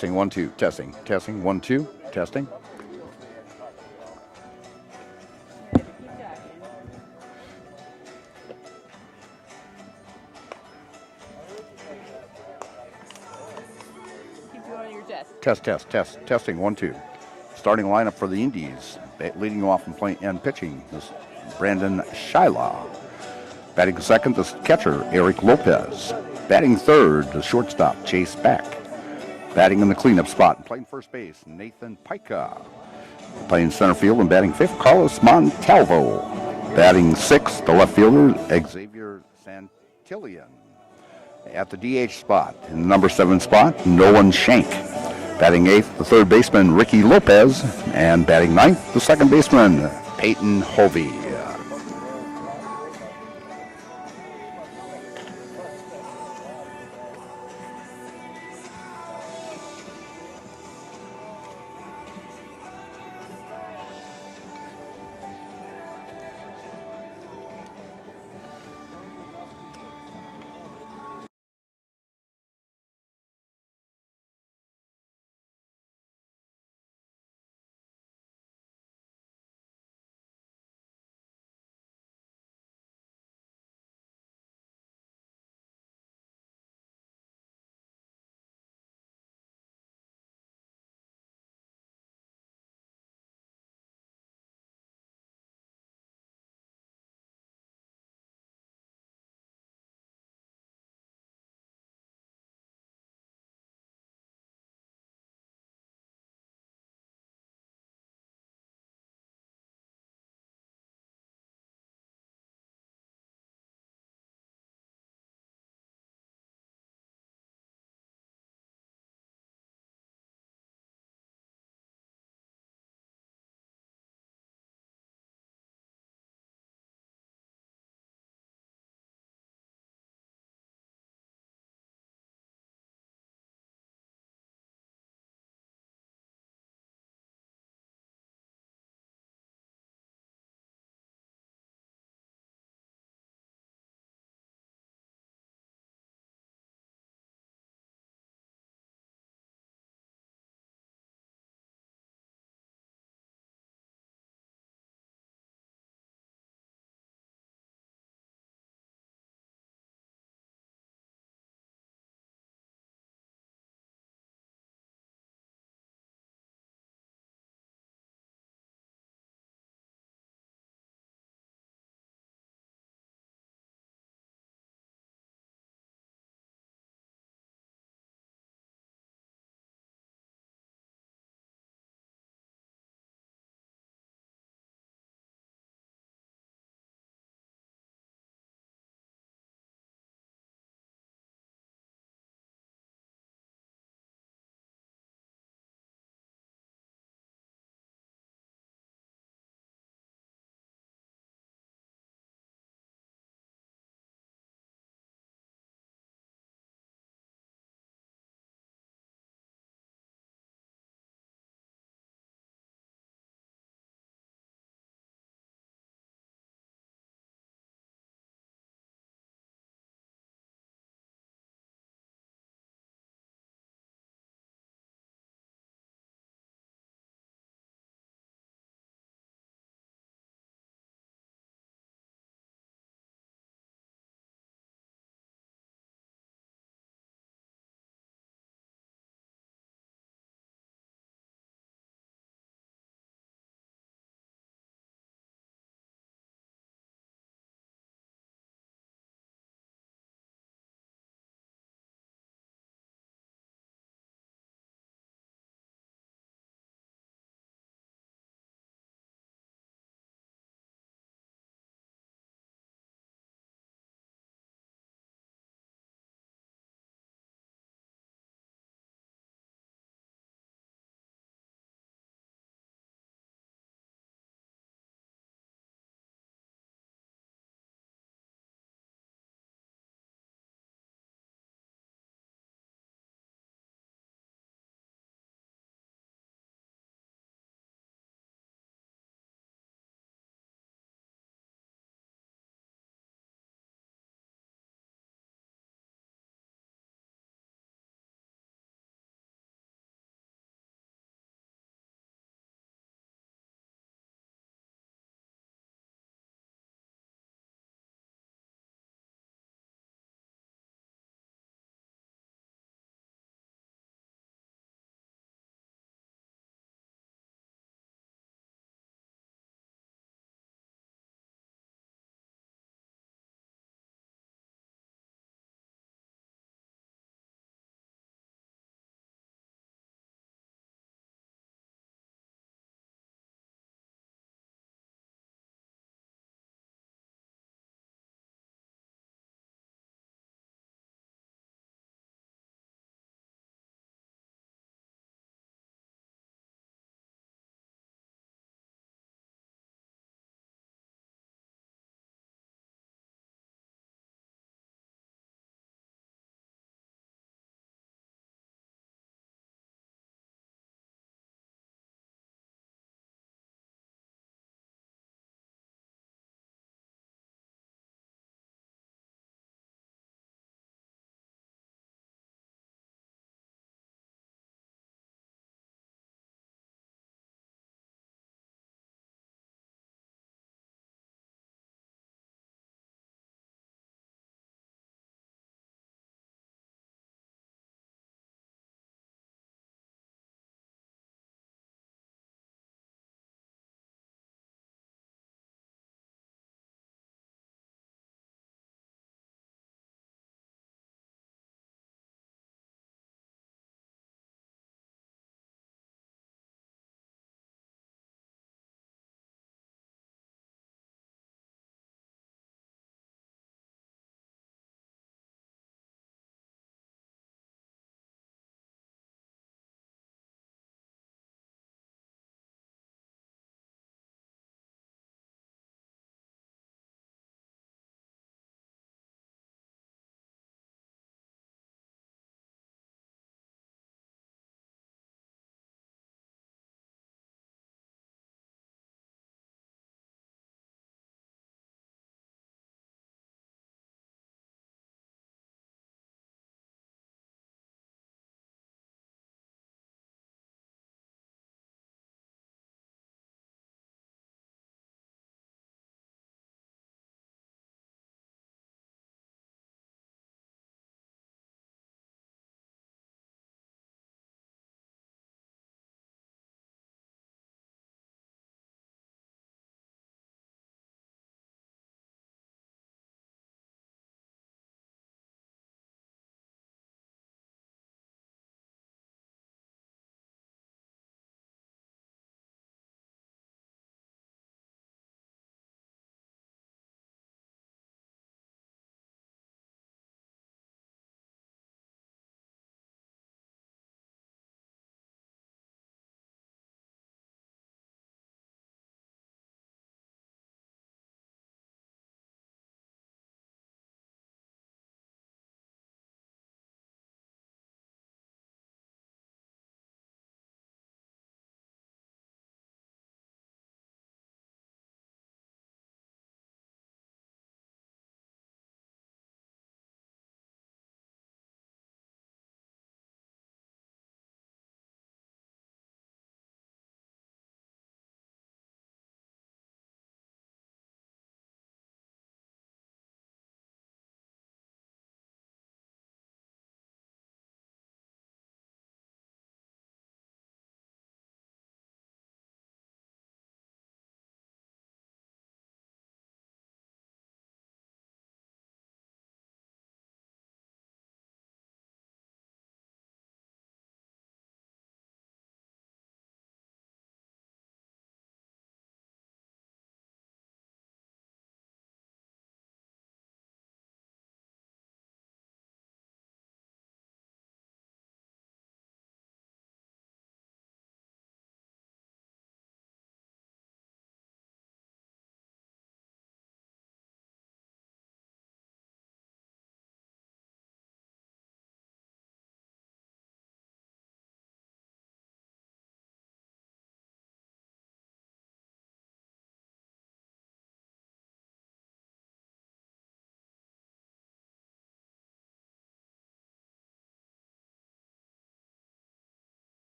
Testing 1 2. Testing. Testing 1 2. Testing. Keep doing your test. Test. Testing 1 2. Starting lineup for the Indies. Leading you off and pitching is Brandon Shyla. Batting second, the catcher, Eric Lopez. Batting third, the shortstop, Chase Beck. Batting in the cleanup spot and playing first base, Nathan Pica. Playing center field and batting fifth, Carlos Montalvo. Batting sixth, the left fielder, Xavier Santillan. At the DH spot, in the number 7 spot, Nolan Shank. Batting eighth, the third baseman, Ricky Lopez. And batting ninth, the second baseman, Peyton Hovey.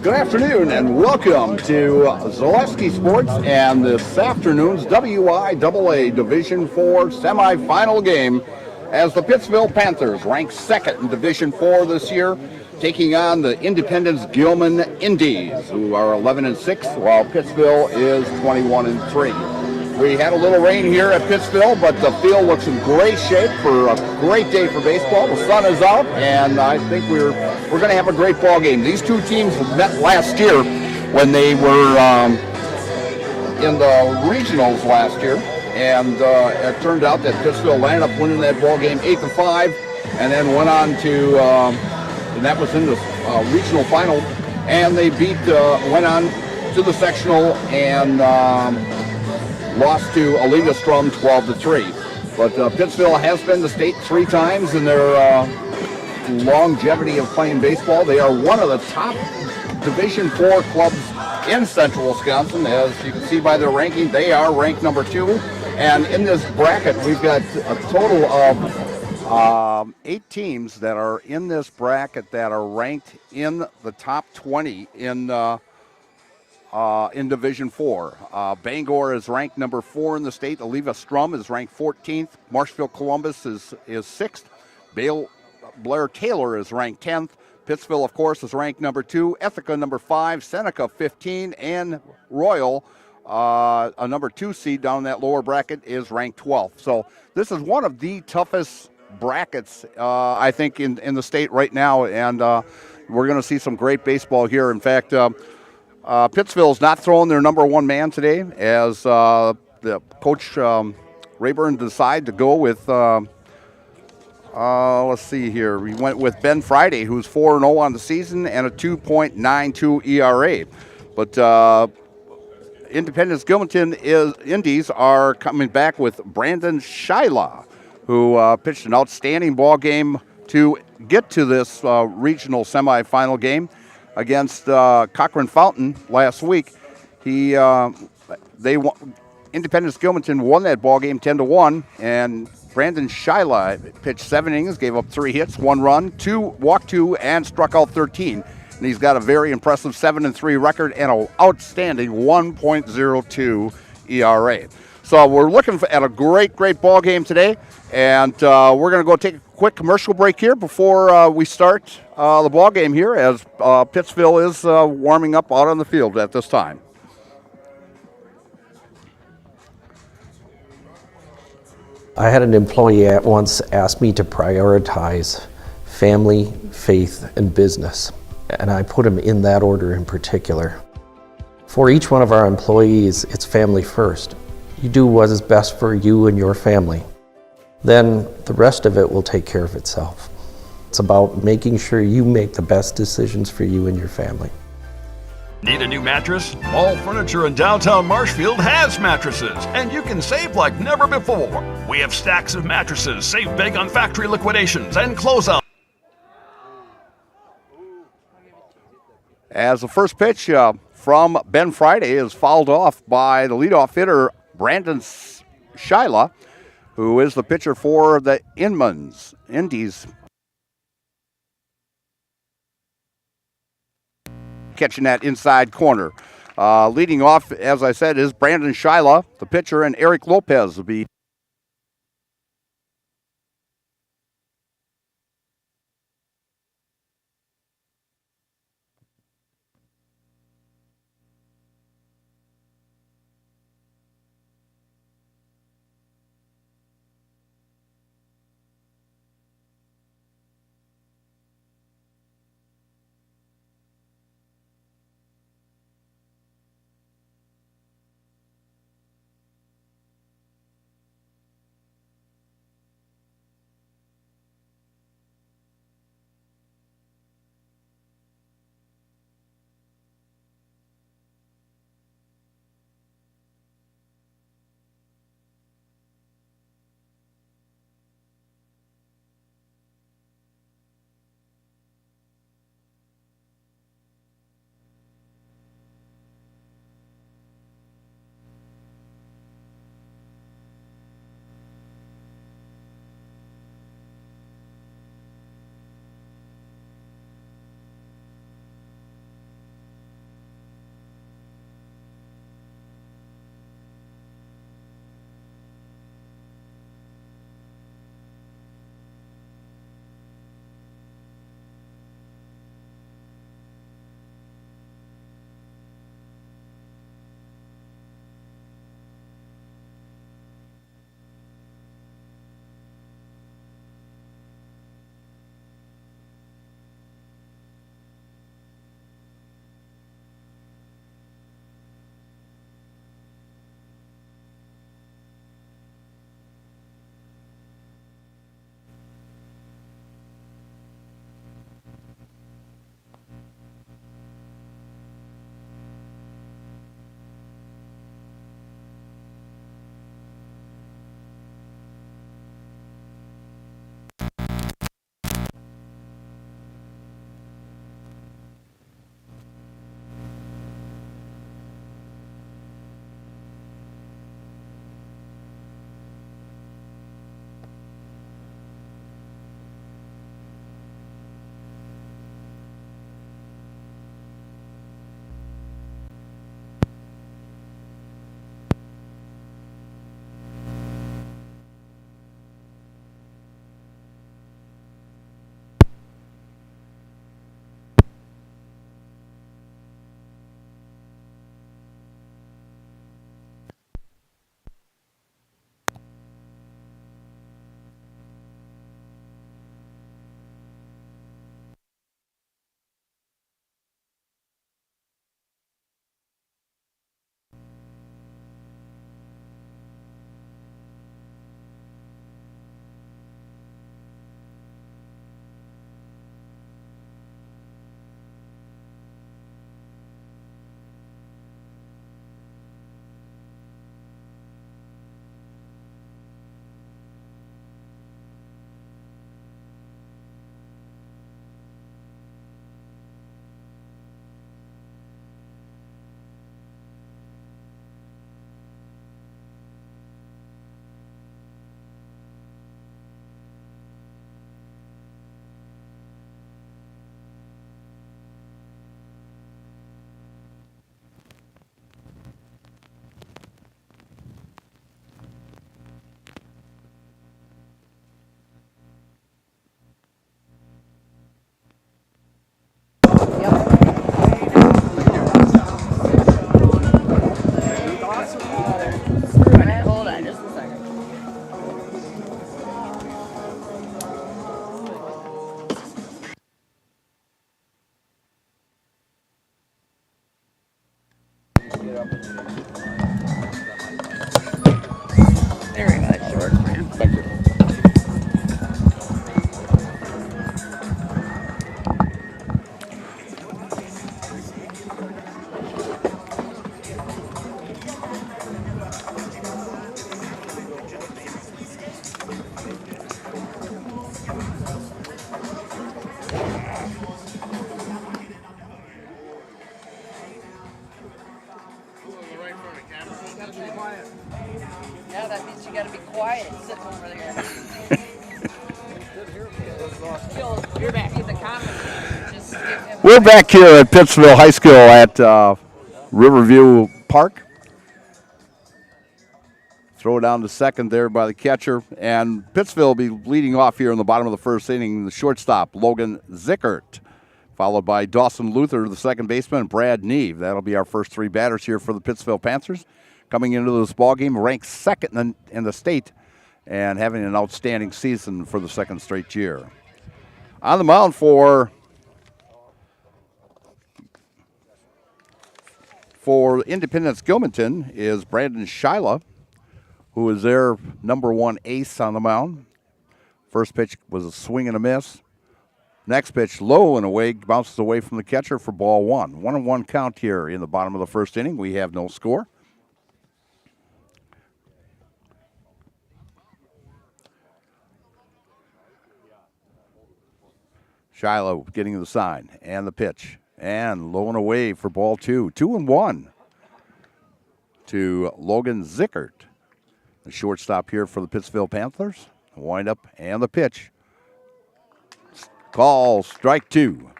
Good afternoon and welcome to Zaleski Sports and this afternoon's WIAA Division IV semifinal game as the Pittsville Panthers, ranked second in Division IV this year, taking on the Independence Gilman Indies, who are 11-6, while Pittsville is 21-3. We had a little rain here at Pittsville, but the field looks in great shape for a great day for baseball. The sun is out, and I think we're going to have a great ball game. These two teams met last year when they were in the regionals last year, and it turned out that Pittsville landed up winning that ball game 8-5, and then went on to, and that was in the regional final, and they went on to the sectional and lost to Alina Strum 12-3. But Pittsville has been to state 3 times in their longevity of playing baseball. They are one of the top Division IV clubs in Central Wisconsin. As you can see by their ranking, they are ranked number 2. And in this bracket, we've got a total of 8 teams that are in this bracket that are ranked in the top 20 in Division IV. Bangor is ranked number 4 in the state. Alina Strum is ranked 14th. Marshfield Columbus is 6th. Blair Taylor is ranked 10th. Pittsville, of course, is ranked number 2. Ithaca, number 5. Seneca, 15. And Royal, a number 2 seed down in that lower bracket, is ranked 12th. So this is one of the toughest brackets, I think, in the state right now. And we're going to see some great baseball here. In fact, Pittsville's not throwing their number 1 man today, as the coach Rayburn decided to go with, let's see here. We went with Ben Friday, who's 4-0 on the season and a 2.92 ERA. But Independence Gilmanton Indies are coming back with Brandon Shyla, who pitched an outstanding ball game to get to this regional semifinal game against Cochrane Fountain last week. Independence Gilmanton won that ball game 10-1, and Brandon Shyla pitched 7 innings, gave up 3 hits, 1 run, walked 2, and struck out 13. And he's got a very impressive 7-3 record and an outstanding 1.02 ERA. So we're looking at a great ball game today, and we're going to go take a quick commercial break here before we start the ball game here, as Pittsville is warming up out on the field at this time. I had an employee at once ask me to prioritize family, faith, and business, and I put them in that order in particular. For each one of our employees, it's family first. You do what is best for you and your family. Then the rest of it will take care of itself. It's about making sure you make the best decisions for you and your family. Need a new mattress? All Furniture in downtown Marshfield has mattresses, and you can save like never before. We have stacks of mattresses, save big on factory liquidations, and closeout. As the first pitch from Ben Friday is fouled off by the leadoff hitter, Brandon Shyla, who is the pitcher for the Indies. Catching that inside corner. Leading off, as I said, is Brandon Shyla, the pitcher, and Eric Lopez will be Very much short for him. Thank you. Yeah, that means you got to be quiet sitting over there. You're back. Be the commentator. Just give him. We're back here at Pittsville High School at Riverview Park. Throw down to second there by the catcher. And Pittsville will be leading off here in the bottom of the first inning. The shortstop, Logan Zickert, followed by Dawson Luther, the second baseman, and Brad Neve. That'll be our first three batters here for the Pittsville Panthers. Coming into this ballgame, ranked second in the state and having an outstanding season for the second straight year. On the mound for Independence Gilmanton is Brandon Shyla, who is their number one ace on the mound. First pitch was a swing and a miss. Next pitch, low and away, bounces away from the catcher for ball one. 1-1 count here in the bottom of the first inning. We have no score. Shiloh getting the sign and the pitch. And low and away for ball two. 2-1 to Logan Zickert, the shortstop here for the Pittsville Panthers. Wind up and the pitch. Call, strike two.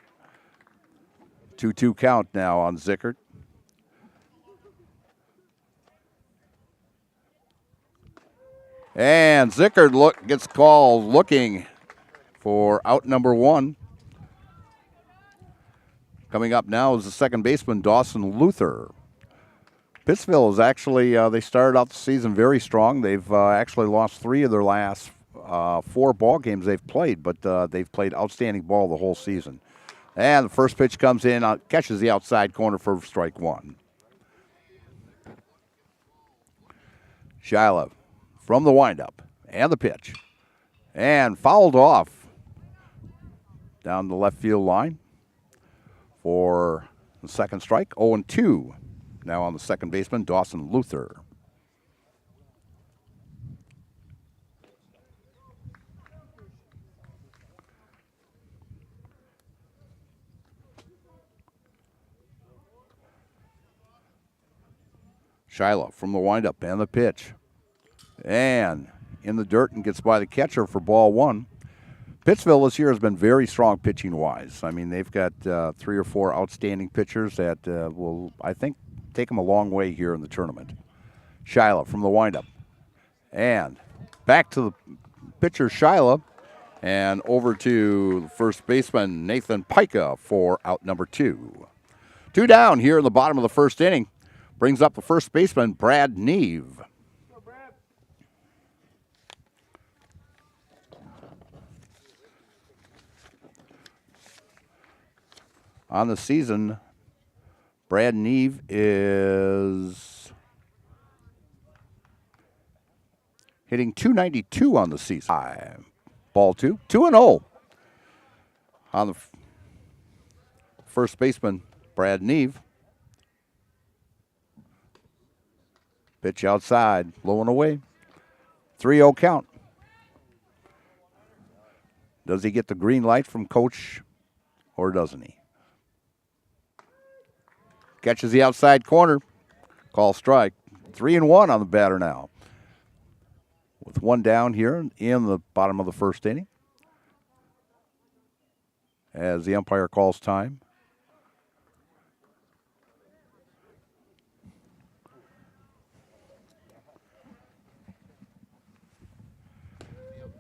2-2 count now on Zickert. And Zickert gets called looking for out number one. Coming up now is the second baseman, Dawson Luther. Pittsville is actually, they started out the season very strong. They've actually lost 3 of their last 4 ball games they've played, but they've played outstanding ball the whole season. And the first pitch comes in, catches the outside corner for strike one. Shiloh from the windup and the pitch. And fouled off down the left field line for the second strike. 0-2 now on the second baseman, Dawson Luther. Shiloh from the windup and the pitch. And in the dirt and gets by the catcher for ball one. Pittsville this year has been very strong pitching-wise. I mean, they've got 3 or 4 outstanding pitchers that will, I think, take them a long way here in the tournament. Shiloh from the windup. And back to the pitcher, Shiloh, and over to the first baseman, Nathan Pica, for out number 2. 2 down here in the bottom of the first inning. Brings up the first baseman, Brad Neve. On the season, Brad Neve is hitting .292 on the season. Ball 2, 2-0 on the first baseman, Brad Neve. Pitch outside, low and away. 3-0 count. Does he get the green light from coach or doesn't he? Catches the outside corner. Call strike. 3-1 on the batter now. With 1 down here in the bottom of the first inning. As the umpire calls time.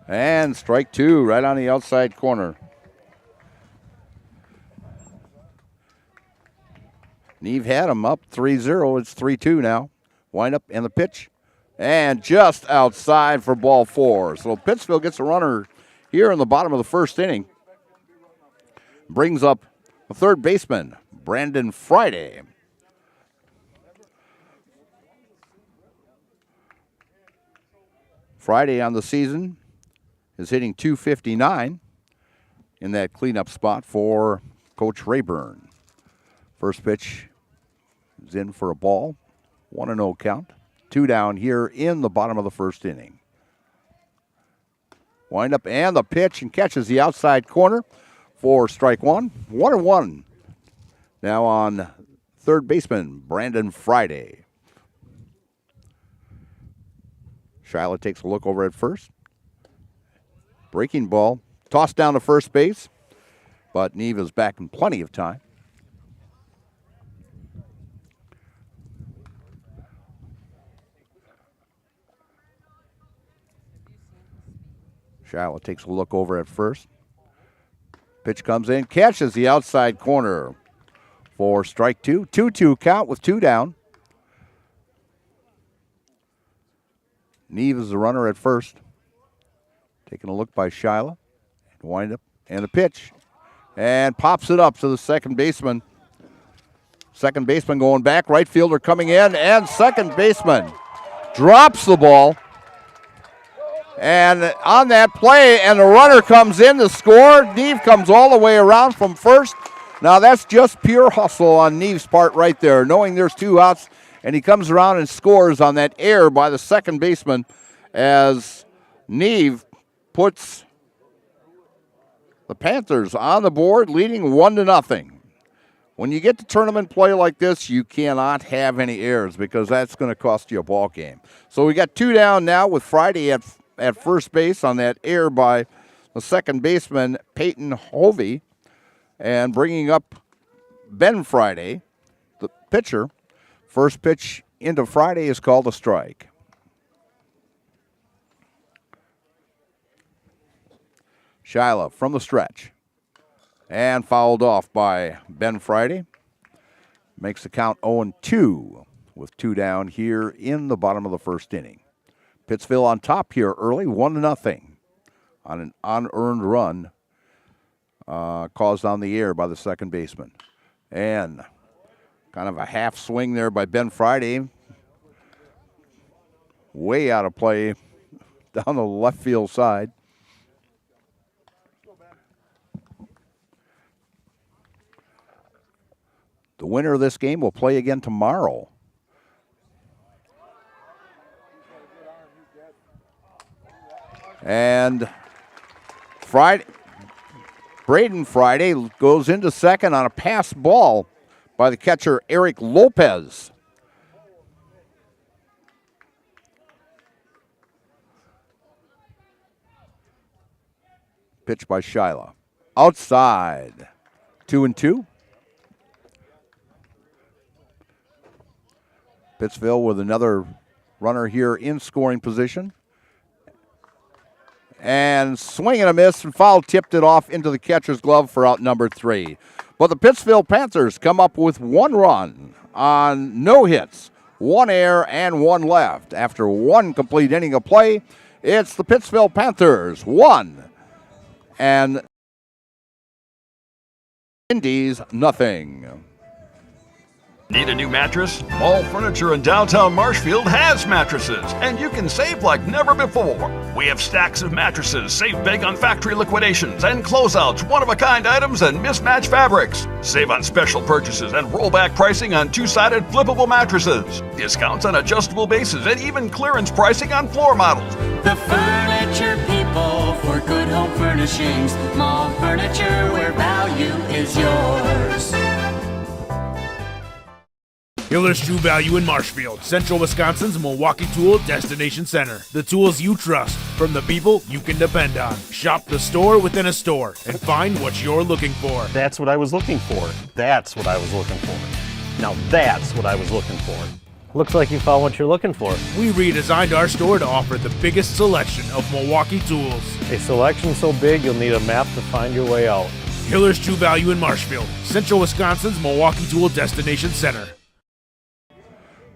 And strike 2 right on the outside corner. Neve had him up 3-0. It's 3-2 now. Wind up and the pitch. And just outside for ball 4. So Pittsville gets a runner here in the bottom of the first inning. Brings up the third baseman, Brandon Friday. Friday on the season is hitting .259 in that cleanup spot for Coach Rayburn. First pitch is in for a ball. 1-0 count. 2 down here in the bottom of the first inning. Wind up and the pitch, and catches the outside corner for strike one. 1-1. Now on third baseman, Brandon Friday. Shyla takes a look over at first. Breaking ball. Tossed down to first base, but Neve is back in plenty of time. Shyla takes a look over at first. Pitch comes in, catches the outside corner for strike two. 2-2 count with 2 down. Neve is the runner at first. Taking a look by Shyla. Wind up and a pitch. And pops it up to the second baseman. Second baseman going back. Right fielder coming in. And second baseman drops the ball. And on that play, and the runner comes in to score. Neve comes all the way around from first. Now that's just pure hustle on Neve's part right there, knowing there's 2 outs, and he comes around and scores on that error by the second baseman as Neve puts the Panthers on the board, leading 1-0. When you get to tournament play like this, you cannot have any errors because that's going to cost you a ball game. So we got 2 down now with Friday at first base on that error by the second baseman, Peyton Hovey, and bringing up Ben Friday, the pitcher. First pitch into Friday is called a strike. Shyla from the stretch and fouled off by Ben Friday. Makes the count 0-2 with 2 down here in the bottom of the first inning. Pittsville on top here early, 1-0 on an unearned run caused on the air by the second baseman. And kind of a half swing there by Ben Friday. Way out of play down the left field side. The winner of this game will play again tomorrow. And Braden Friday goes into second on a pass ball by the catcher, Eric Lopez. Pitch by Shyla. Outside. 2-2. Pittsville with another runner here in scoring position. And swing and a miss, and foul tipped it off into the catcher's glove for out number 3. But the Pittsville Panthers come up with 1 run on no hits, 1 error, and 1 left. After 1 complete inning of play, it's the Pittsville Panthers 1 and Indies nothing. Need a new mattress? All Furniture in downtown Marshfield has mattresses, and you can save like never before. We have stacks of mattresses, save big on factory liquidations and closeouts, one-of-a-kind items, and mismatched fabrics. Save on special purchases and rollback pricing on 2-sided flippable mattresses. Discounts on adjustable bases and even clearance pricing on floor models. The furniture people for good home furnishings. Mall Furniture, where value is yours. Hiller's True Value in Marshfield, Central Wisconsin's Milwaukee Tool Destination Center. The tools you trust from the people you can depend on. Shop the store within a store and find what you're looking for. That's what I was looking for. That's what I was looking for. Now that's what I was looking for. Looks like you found what you're looking for. We redesigned our store to offer the biggest selection of Milwaukee tools. A selection so big you'll need a map to find your way out. Hiller's True Value in Marshfield, Central Wisconsin's Milwaukee Tool Destination Center.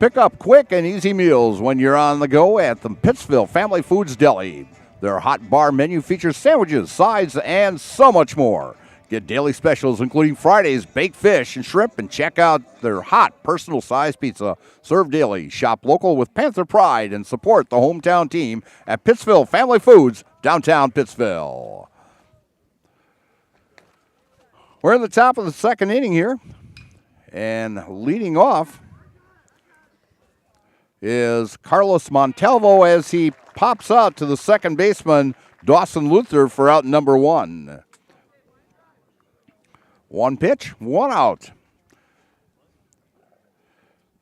Pick up quick and easy meals when you're on the go at the Pittsville Family Foods Deli. Their hot bar menu features sandwiches, sides, and so much more. Get daily specials, including Friday's baked fish and shrimp, and check out their hot, personal-sized pizza served daily. Shop local with Panther Pride and support the hometown team at Pittsville Family Foods, downtown Pittsville. We're in the top of the second inning here, and leading off is Carlos Montalvo as he pops out to the second baseman, Dawson Luther, for out number 1. One pitch, one out.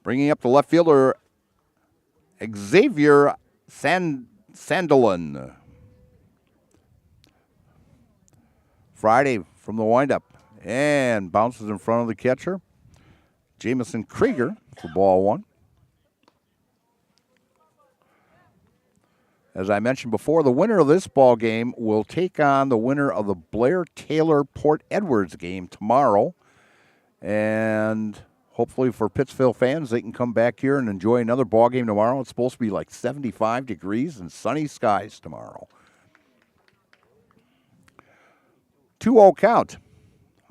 Bringing up the left fielder, Xavier Sandelin. Friday from the windup and bounces in front of the catcher, Jamison Krieger, for ball 1. As I mentioned before, the winner of this ball game will take on the winner of the Blair Taylor Port Edwards game tomorrow. And hopefully for Pittsville fans, they can come back here and enjoy another ball game tomorrow. It's supposed to be like 75 degrees and sunny skies tomorrow. 2-0 count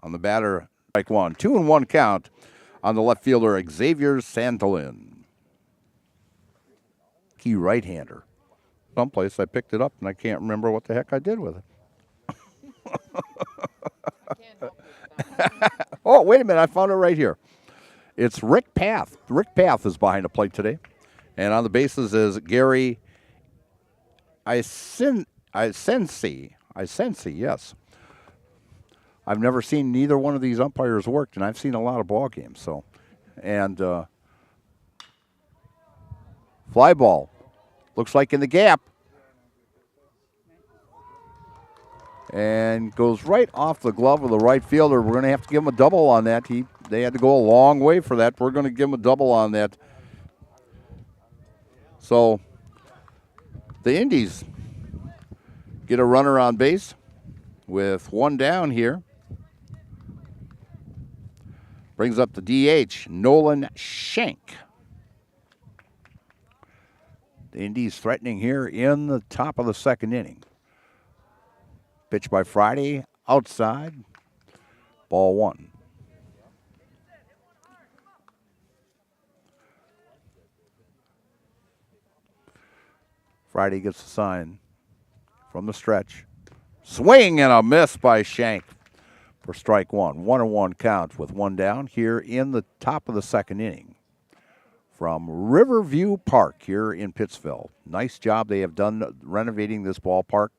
on the batter, strike 1. 2-1 count on the left fielder, Xavier Sandelin. Key right-hander. Someplace I picked it up and I can't remember what the heck I did with it. Oh, wait a minute. I found it right here. It's Rick Path. Rick Path is behind the plate today. And on the bases is Gary Isensi, yes. I've never seen neither one of these umpires worked, and I've seen a lot of ball games. So, and fly ball. Looks like in the gap. And goes right off the glove of the right fielder. We're going to have to give him a double on that. They had to go a long way for that. We're going to give him a double on that. So the Indies get a runner on base with 1 down here. Brings up the DH, Nolan Shank. The Indies threatening here in the top of the second inning. Pitch by Friday, outside, ball 1. Friday gets the sign from the stretch. Swing and a miss by Shank for strike 1. 1-1 count with 1 down here in the top of the second inning. From Riverview Park here in Pittsville. Nice job they have done renovating this ballpark.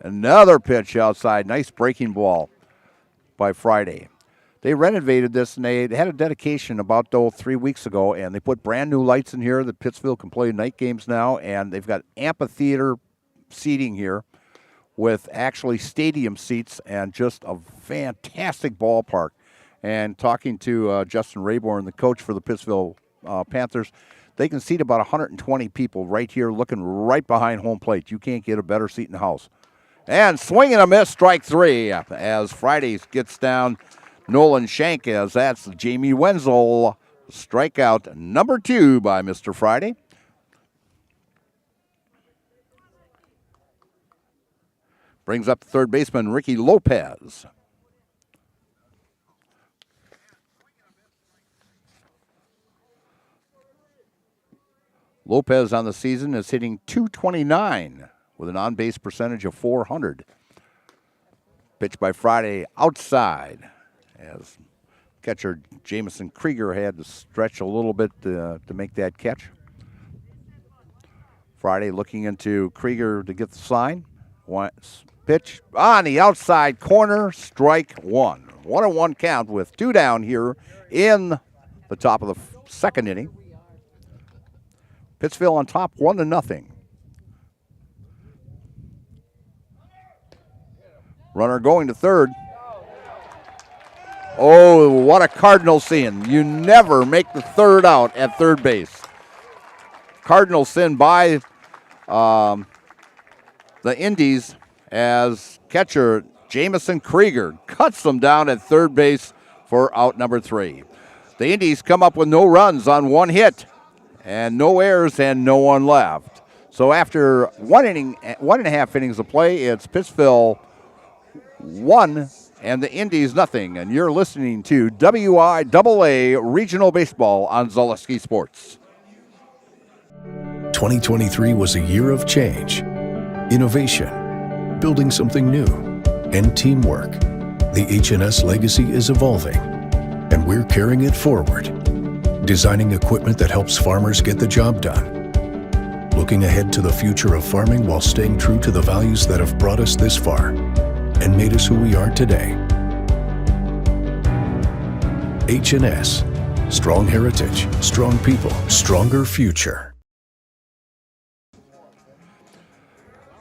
Another pitch outside. Nice breaking ball by Friday. They renovated this, and they had a dedication about 3 weeks ago, and they put brand new lights in here that Pittsville can play night games now, and they've got amphitheater seating here with actually stadium seats and just a fantastic ballpark. And talking to Justin Rayborn, the coach for the Pittsville Panthers, they can seat about 120 people right here looking right behind home plate. You can't get a better seat in the house. And swing and a miss, strike 3, as Friday gets down Nolan Shank, as that's Jamie Wenzel. Strikeout number 2 by Mr. Friday. Brings up the third baseman, Ricky Lopez. Lopez on the season is hitting .229 with an on-base percentage of .400. Pitch by Friday outside as catcher Jamison Krieger had to stretch a little bit to make that catch. Friday looking into Krieger to get the sign. Pitch on the outside corner, strike 1. 1-1 count with 2 down here in the top of the second inning. Pittsville on top, 1-0. Runner going to third. Oh, what a Cardinal sin. You never make the third out at third base. Cardinal sin by the Indies as catcher Jamison Krieger cuts them down at third base for out number 3. The Indies come up with no runs on 1 hit and no errors and no one left. So after 1.5 innings of play, it's Pittsville 1 and the Indies nothing. And you're listening to WIAA Regional Baseball on Zaleski Sports. 2023 was a year of change, innovation, building something new, and teamwork. The H&S legacy is evolving, and we're carrying it forward, designing equipment that helps farmers get the job done, looking ahead to the future of farming while staying true to the values that have brought us this far and made us who we are today. H&S, strong heritage, strong people, stronger future.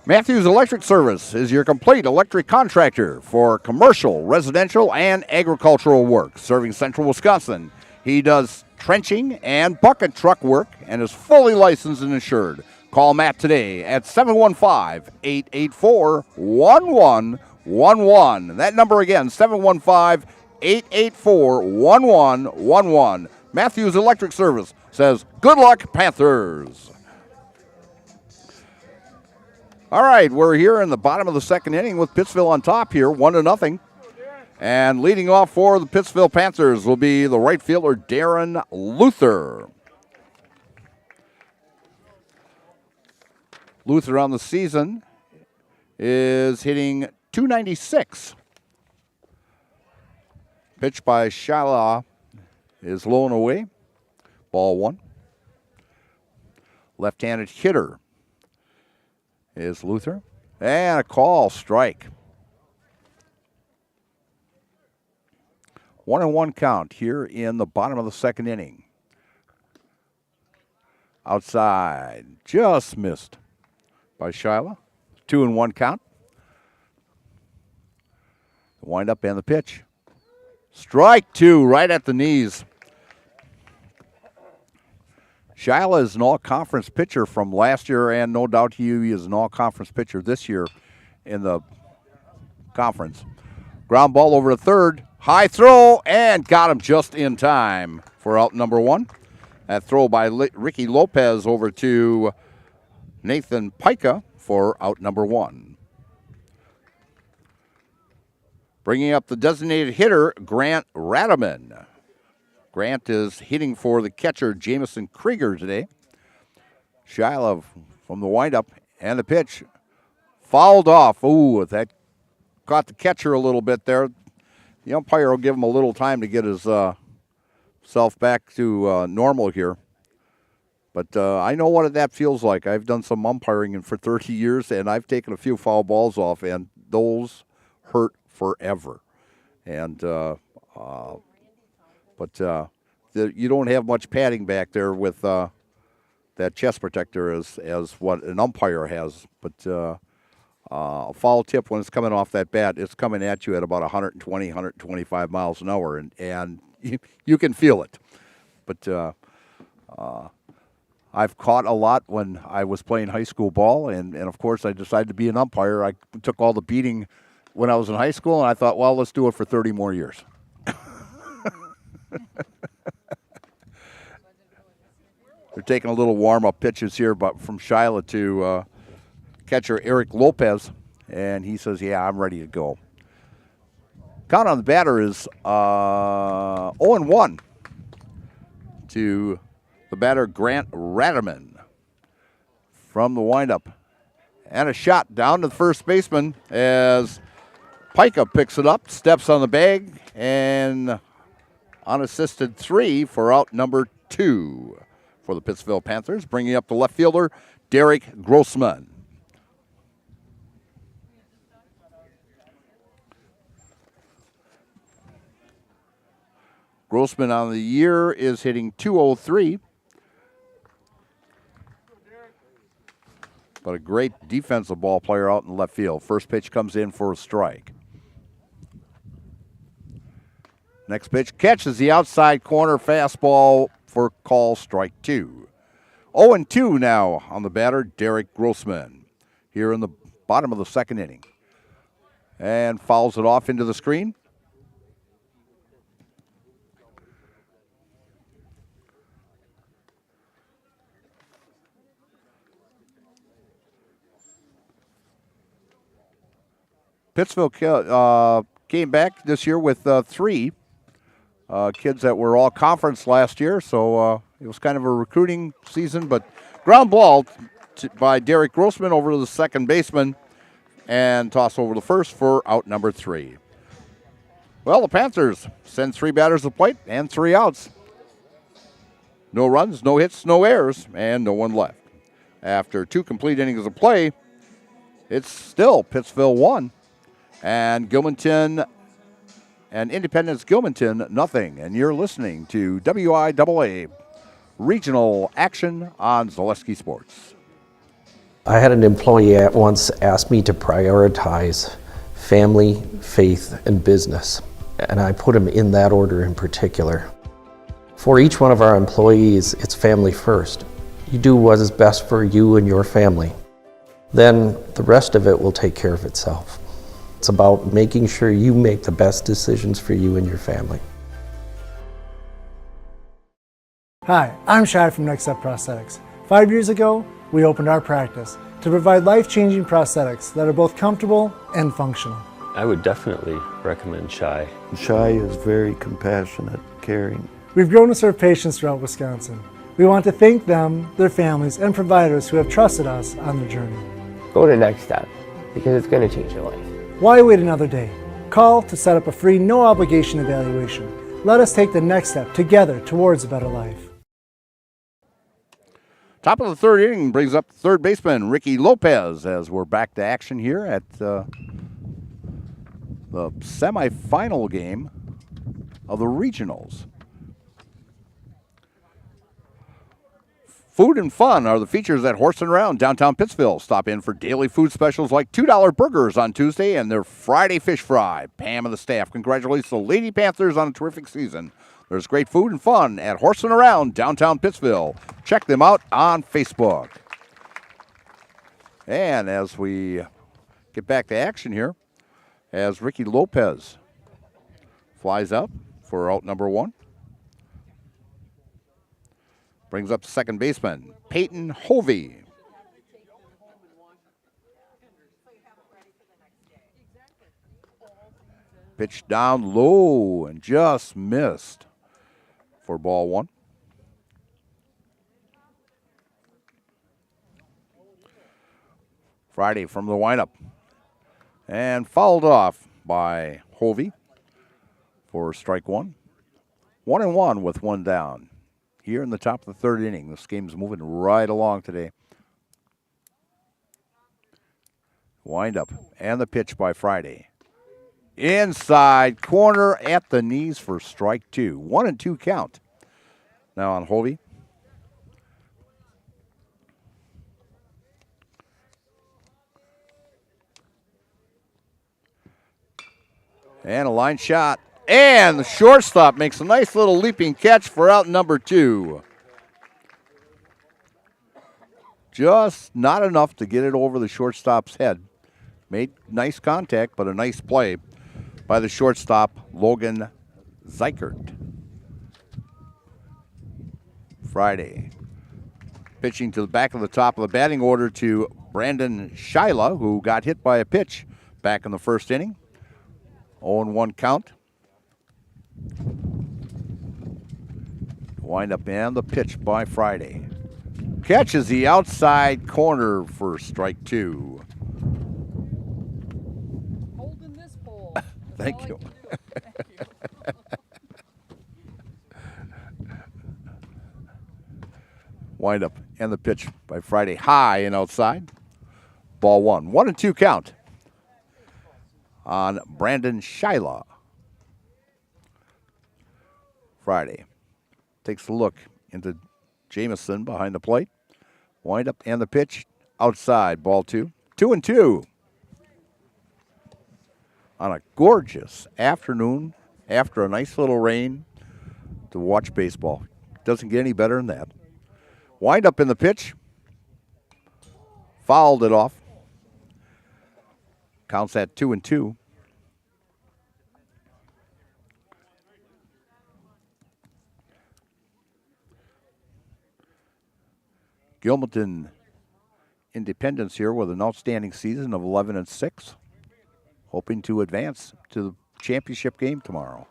Matthews Electric Service is your complete electric contractor for commercial, residential, and agricultural work, serving central Wisconsin. He does trenching and bucket truck work and is fully licensed and insured. Call Matt today at 715-884-1111. That number again, 715-884-1111. Matthews Electric Service says, good luck, Panthers. All right, we're here in the bottom of the second inning with Pittsville on top here, 1-0. And leading off for the Pittsville Panthers will be the right fielder, Darren Luther. Luther on the season is hitting .296. Pitch by Shala is low and away. Ball 1. Left-handed hitter is Luther. And a call, strike. 1-1 count here in the bottom of the second inning. Outside, just missed by Shyla. 2-1 count. The wind up and the pitch. Strike 2 right at the knees. Shyla is an all-conference pitcher from last year, and no doubt he is an all-conference pitcher this year in the conference. Ground ball over to third. High throw, and got him just in time for out number 1. That throw by Ricky Lopez over to Nathan Pica for out number 1. Bringing up the designated hitter, Grant Radaman. Grant is hitting for the catcher, Jamison Krieger, today. Shiloh from the windup and the pitch. Fouled off. Ooh, that caught the catcher a little bit there. The umpire will give him a little time to get his self back to normal here. But I know what that feels like. I've done some umpiring for 30 years, and I've taken a few foul balls off, and those hurt forever. And you don't have much padding back there with that chest protector as what an umpire has. But a foul tip when it's coming off that bat, it's coming at you at about 120, 125 miles an hour, and you can feel it. But I've caught a lot when I was playing high school ball, and of course I decided to be an umpire. I took all the beating when I was in high school, and I thought, well, let's do it for 30 more years. They're taking a little warm-up pitches here, but from Shiloh to catcher Eric Lopez, and he says, yeah, I'm ready to go. Count on the batter is 0-1 to the batter, Grant Radaman, from the windup. And a shot down to the first baseman as Pica picks it up, steps on the bag, and unassisted 3 for out number 2 for the Pittsville Panthers. Bringing up the left fielder, Derek Grossman. Grossman on the year is hitting .203. But a great defensive ball player out in left field. First pitch comes in for a strike. Next pitch catches the outside corner fastball for call, strike 2. 0-2 now on the batter, Derek Grossman, here in the bottom of the second inning. And fouls it off into the screen. Pittsville came back this year with 3 kids that were all conference last year, so it was kind of a recruiting season. But ground ball by Derek Grossman over to the second baseman and toss over the first for out number 3. Well, the Panthers send 3 batters to the plate and 3 outs. No runs, no hits, no errors, and no one left. After 2 complete innings of play, it's still Pittsville 1 and Gilmanton and Independence Gilmanton nothing. And you're listening to WIAA Regional Action on Zaleski Sports. I had an employee at once ask me to prioritize family, faith, and business, and I put them in that order in particular. For each one of our employees, it's family first. You do what is best for you and your family. Then the rest of it will take care of itself. It's about making sure you make the best decisions for you and your family. Hi, I'm Shai from Next Step Prosthetics. 5 years ago, we opened our practice to provide life-changing prosthetics that are both comfortable and functional. I would definitely recommend Shai. Shai is very compassionate, caring. We've grown to serve patients throughout Wisconsin. We want to thank them, their families, and providers who have trusted us on their journey. Go to Next Step because it's going to change your life. Why wait another day? Call to set up a free, no-obligation evaluation. Let us take the next step together towards a better life. Top of the third inning brings up third baseman Ricky Lopez as we're back to action here at the semifinal game of the regionals. Food and fun are the features at Horse and Round, downtown Pittsville. Stop in for daily food specials like $2 burgers on Tuesday and their Friday fish fry. Pam and the staff congratulates the Lady Panthers on a terrific season. There's great food and fun at Horse and Around, downtown Pittsville. Check them out on Facebook. And as we get back to action here, as Ricky Lopez flies up for out number 1. Brings up second baseman Peyton Hovey. Pitch down low and just missed for ball 1. Friday from the windup and fouled off by Hovey for strike 1. 1-1 with 1 down. Here in the top of the third inning, this game's moving right along today. Wind up and the pitch by Friday. Inside corner at the knees for strike 2. 1-2 count. Now on Hovey. And a line shot. And the shortstop makes a nice little leaping catch for out number 2. Just not enough to get it over the shortstop's head. Made nice contact, but a nice play by the shortstop, Logan Zeichert. Friday. Pitching to the back of the top of the batting order to Brandon Shyla, who got hit by a pitch back in the first inning. 0-1 count. Wind up and the pitch by Friday. Catches the outside corner for strike 2. Holding this pole. Thank you. Wind up and the pitch by Friday. High and outside. Ball 1. 1-2 count on Brandon Shyla. Friday takes a look into Jamison behind the plate. Wind up and the pitch outside. Ball 2. 2-2. On a gorgeous afternoon after a nice little rain to watch baseball. Doesn't get any better than that. Wind up in the pitch. Fouled it off. Counts at 2-2. Gilmanton Independence here with an outstanding season of 11-6. hoping to advance to the championship game tomorrow.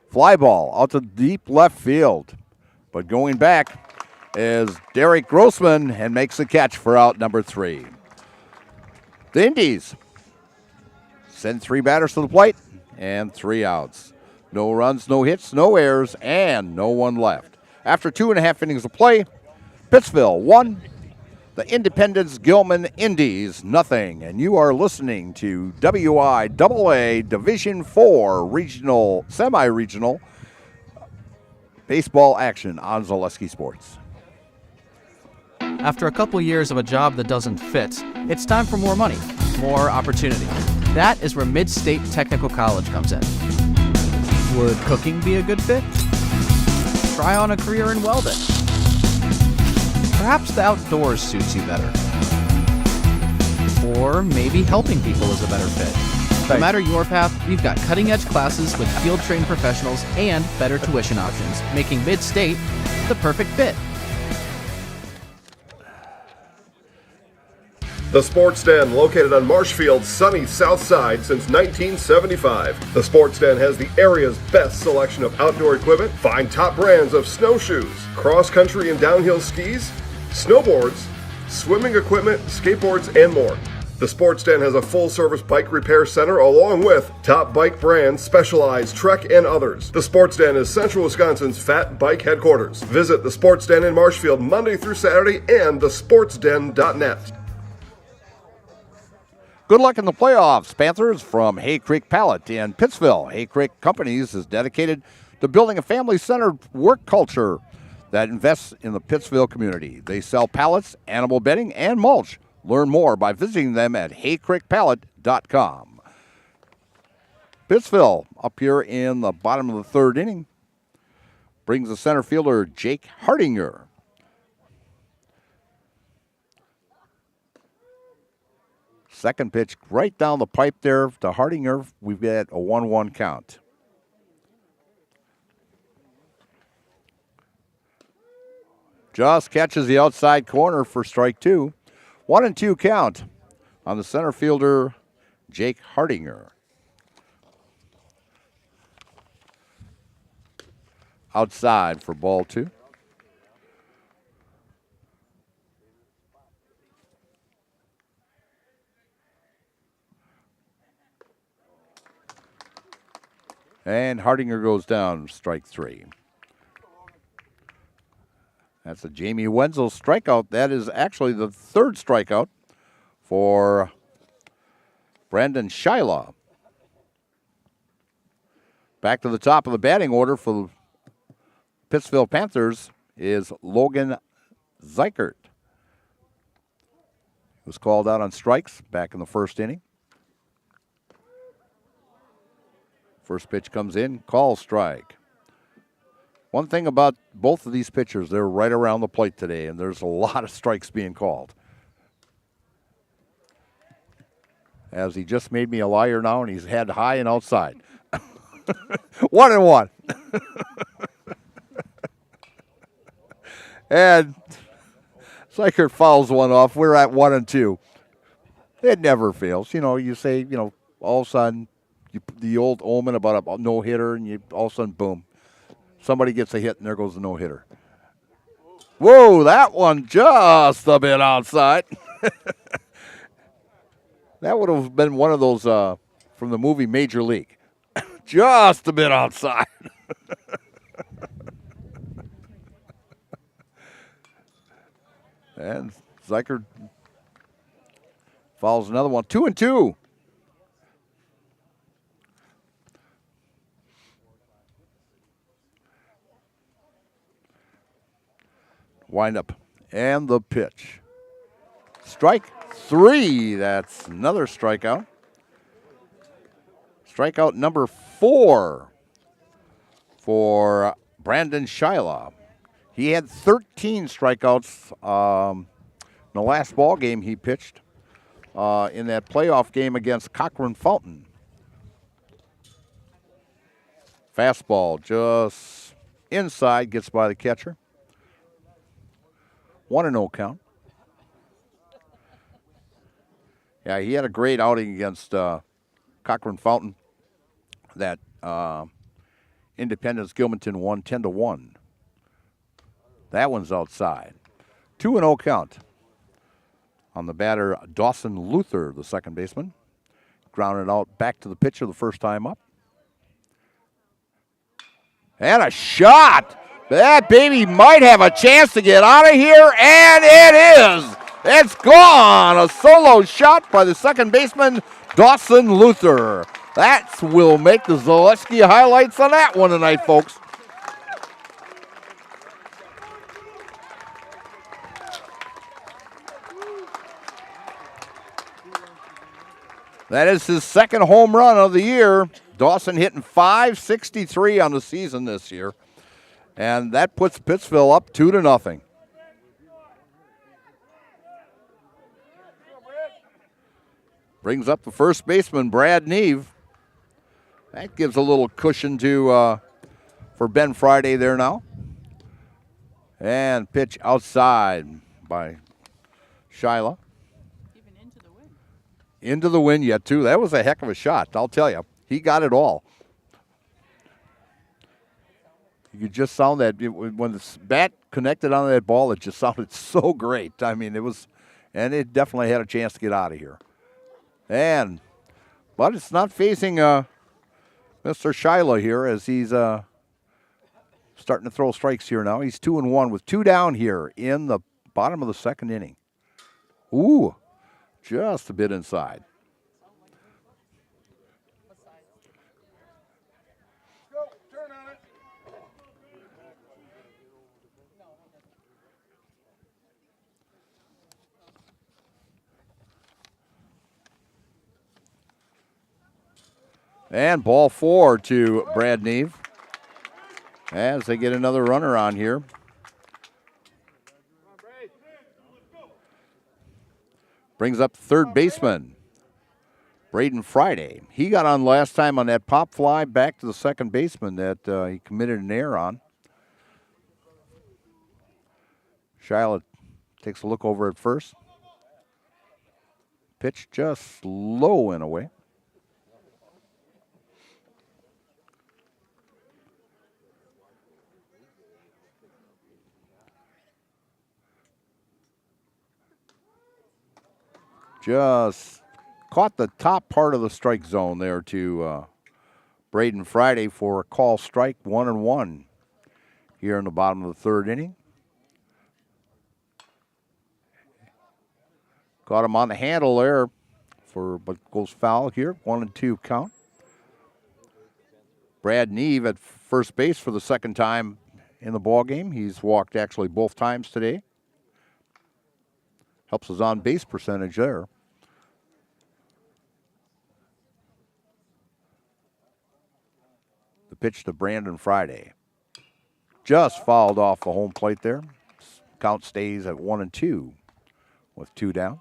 Fly ball out to deep left field. But going back is Derek Grossman and makes the catch for out number 3. The Indies send 3 batters to the plate and 3 outs. No runs, no hits, no errors, and no one left. After 2.5 innings of play, Pittsville 1, the Independence Gilman Indies nothing. And you are listening to WIAA Division 4 regional, semi-regional baseball action on Zaleski Sports. After a couple years of a job that doesn't fit, it's time for more money, more opportunity. That is where Mid-State Technical College comes in. Would cooking be a good fit? Try on a career in welding. Perhaps the outdoors suits you better. Or maybe helping people is a better fit. No matter your path, we've got cutting-edge classes with field-trained professionals and better tuition options, making Mid-State the perfect fit. The Sports Den, located on Marshfield's sunny south side since 1975. The Sports Den has the area's best selection of outdoor equipment. Find top brands of snowshoes, cross-country and downhill skis, snowboards, swimming equipment, skateboards, and more. The Sports Den has a full-service bike repair center along with top bike brands, Specialized, Trek, and others. The Sports Den is Central Wisconsin's Fat Bike headquarters. Visit the Sports Den in Marshfield Monday through Saturday and thesportsden.net. Good luck in the playoffs, Panthers, from Hay Creek Pallet in Pittsville. Hay Creek Companies is dedicated to building a family-centered work culture that invests in the Pittsville community. They sell pallets, animal bedding, and mulch. Learn more by visiting them at haycreekpallet.com. Pittsville, up here in the bottom of the 3rd inning, brings the center fielder Jake Hardinger. Second pitch right down the pipe there to Hardinger. We've got a 1-1 count. Just catches the outside corner for strike 2. 1-2 count on the center fielder, Jake Hardinger. Outside for ball 2. And Hardinger goes down, strike 3. That's a Jamie Wenzel strikeout. That is actually the 3rd strikeout for Brandon Shylaw. Back to the top of the batting order for the Pittsville Panthers is Logan Zeichert. He was called out on strikes back in the 1st inning. First pitch comes in, call strike. One thing about both of these pitchers, they're right around the plate today, and there's a lot of strikes being called. As he just made me a liar now, and he's had high and outside. 1-1. And Zeichert fouls one off. We're at 1-2. It never fails. You know, you say, all of a sudden, the old omen about a no-hitter, and all of a sudden, boom. Somebody gets a hit, and there goes the no-hitter. Whoa, that one just a bit outside. That would have been one of those from the movie Major League. Just a bit outside. And Zeichert fouls another one. 2-2. Windup and the pitch. Strike 3. That's another strikeout. Strikeout number 4 for Brandon Shylaw. He had 13 strikeouts in the last ball game he pitched in that playoff game against Cochran Fountain. Fastball just inside, gets by the catcher. 1-0 count. Yeah, he had a great outing against Cochran Fountain that Independence Gilmanton won 10-1. That one's outside. 2-0 count on the batter, Dawson Luther, the second baseman. Grounded out back to the pitcher the first time up. And a shot. That baby might have a chance to get out of here, and it is. It's gone. A solo shot by the second baseman, Dawson Luther. That will make the Zaleski highlights on that one tonight, folks. That is his second home run of the year. Dawson hitting .563 on the season this year. And that puts Pittsville up 2-0. Brings up the first baseman, Brad Neve. That gives a little cushion to for Ben Friday there now. And pitch outside by Shyla. Into the wind yet, too. That was a heck of a shot, I'll tell you. He got it all. You could just sound that when the bat connected on that ball, it just sounded so great. I mean, and it definitely had a chance to get out of here. But it's not facing Mr. Shyla here as he's starting to throw strikes here now. He's 2-1 with 2 down here in the bottom of the second inning. Ooh. Just a bit inside. And ball 4 to Brad Neve as they get another runner on here. Brings up third baseman, Braden Friday. He got on last time on that pop fly back to the second baseman that he committed an error on. Shyla takes a look over at first. Pitch just low and away. Just caught the top part of the strike zone there to Braden Friday for a call strike, 1-1 here in the bottom of the third inning. Caught him on the handle there but goes foul here, 1-2 count. Brad Neve at first base for the second time in the ball game. He's walked actually both times today. Helps his on-base percentage there. The pitch to Brandon Friday. Just fouled off the home plate there. Count stays at 1-2 with 2 down.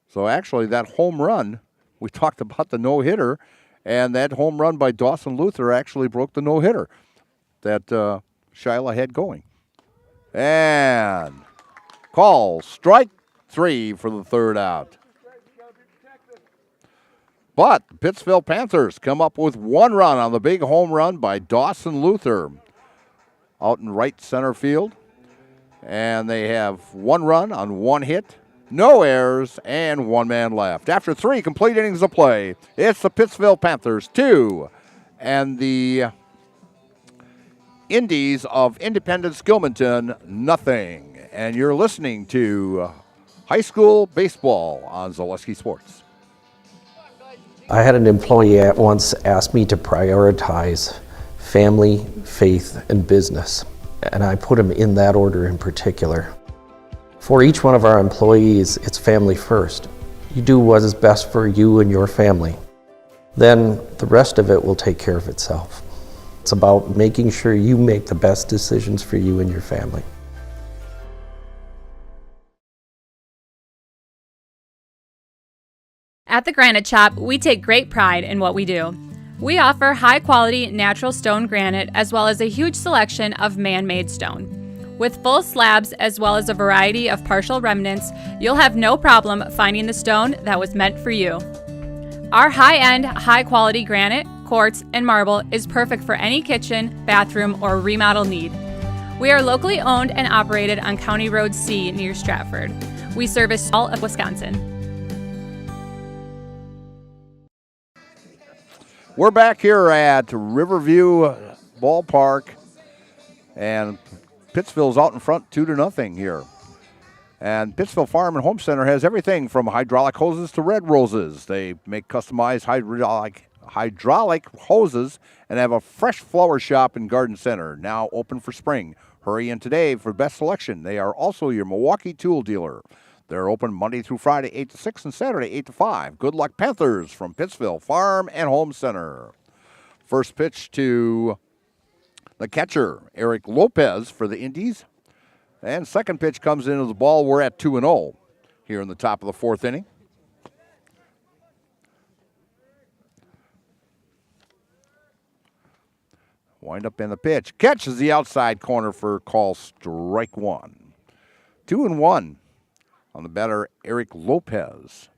So actually that home run, we talked about the no-hitter, and that home run by Dawson Luther actually broke the no-hitter that Shyla had going. And call strike 3 for the third out. But the Pittsville Panthers come up with 1 run on the big home run by Dawson Luther out in right center field. And they have 1 run on 1 hit, no errors, and 1 man left. After 3 complete innings of play, it's the Pittsville Panthers 2 and the Indies of Independence Gilmanton, nothing. And you're listening to high school baseball on Zaleski Sports. I had an employee at once ask me to prioritize family, faith, and business. And I put them in that order in particular. For each one of our employees, it's family first. You do what is best for you and your family. Then the rest of it will take care of itself. It's about making sure you make the best decisions for you and your family. At the Granite Shop, we take great pride in what we do. We offer high-quality natural stone granite as well as a huge selection of man-made stone. With full slabs as well as a variety of partial remnants, you'll have no problem finding the stone that was meant for you. Our high-end, high-quality granite, quartz, and marble is perfect for any kitchen, bathroom, or remodel need. We are locally owned and operated on County Road C near Stratford. We service all of Wisconsin. We're back here at Riverview Ballpark, and Pittsville's out in front 2-0 here. And Pittsville Farm and Home Center has everything from hydraulic hoses to red roses. They make customized hydraulic hoses and have a fresh flower shop and garden center now open for spring. Hurry in today for best selection. They are also your Milwaukee tool dealer. They're open Monday through Friday 8 to 6 and Saturday 8 to 5. Good luck, Panthers, from Pittsville Farm and Home Center. First pitch to the catcher, Eric Lopez, for the Indies. And second pitch comes into the ball. We're at 2-0 here in the top of the fourth inning. Wind up in the pitch. Catches the outside corner for call strike one. 2-1 on the batter, Eric Lopez.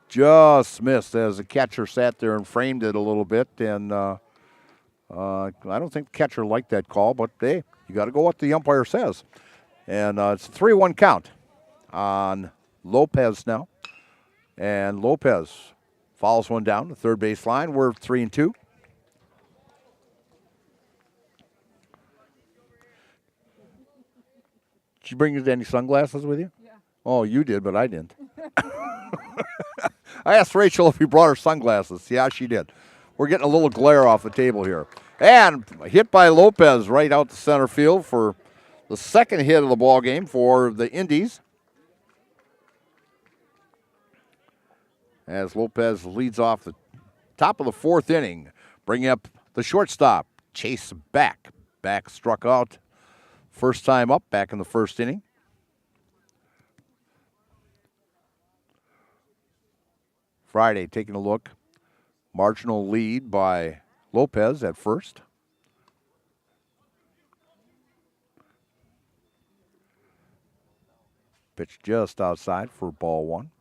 Just missed as the catcher sat there and framed it a little bit. And I don't think the catcher liked that call, but hey, you got to go what the umpire says. And it's a 3-1 count on Lopez now. And Lopez fouls one down the third base line. We're 3-2. Did you bring any sunglasses with you? Yeah. Oh, you did, but I didn't. I asked Rachel if he brought her sunglasses. Yeah, she did. We're getting a little glare off the table here. And hit by Lopez right out to center field for the second hit of the ball game for the Indies. As Lopez leads off the top of the fourth inning, bringing up the shortstop, Chase Back. Back struck out first time up back in the first inning. Friday taking a look. Marginal lead by Lopez at first. Pitch just outside for ball one.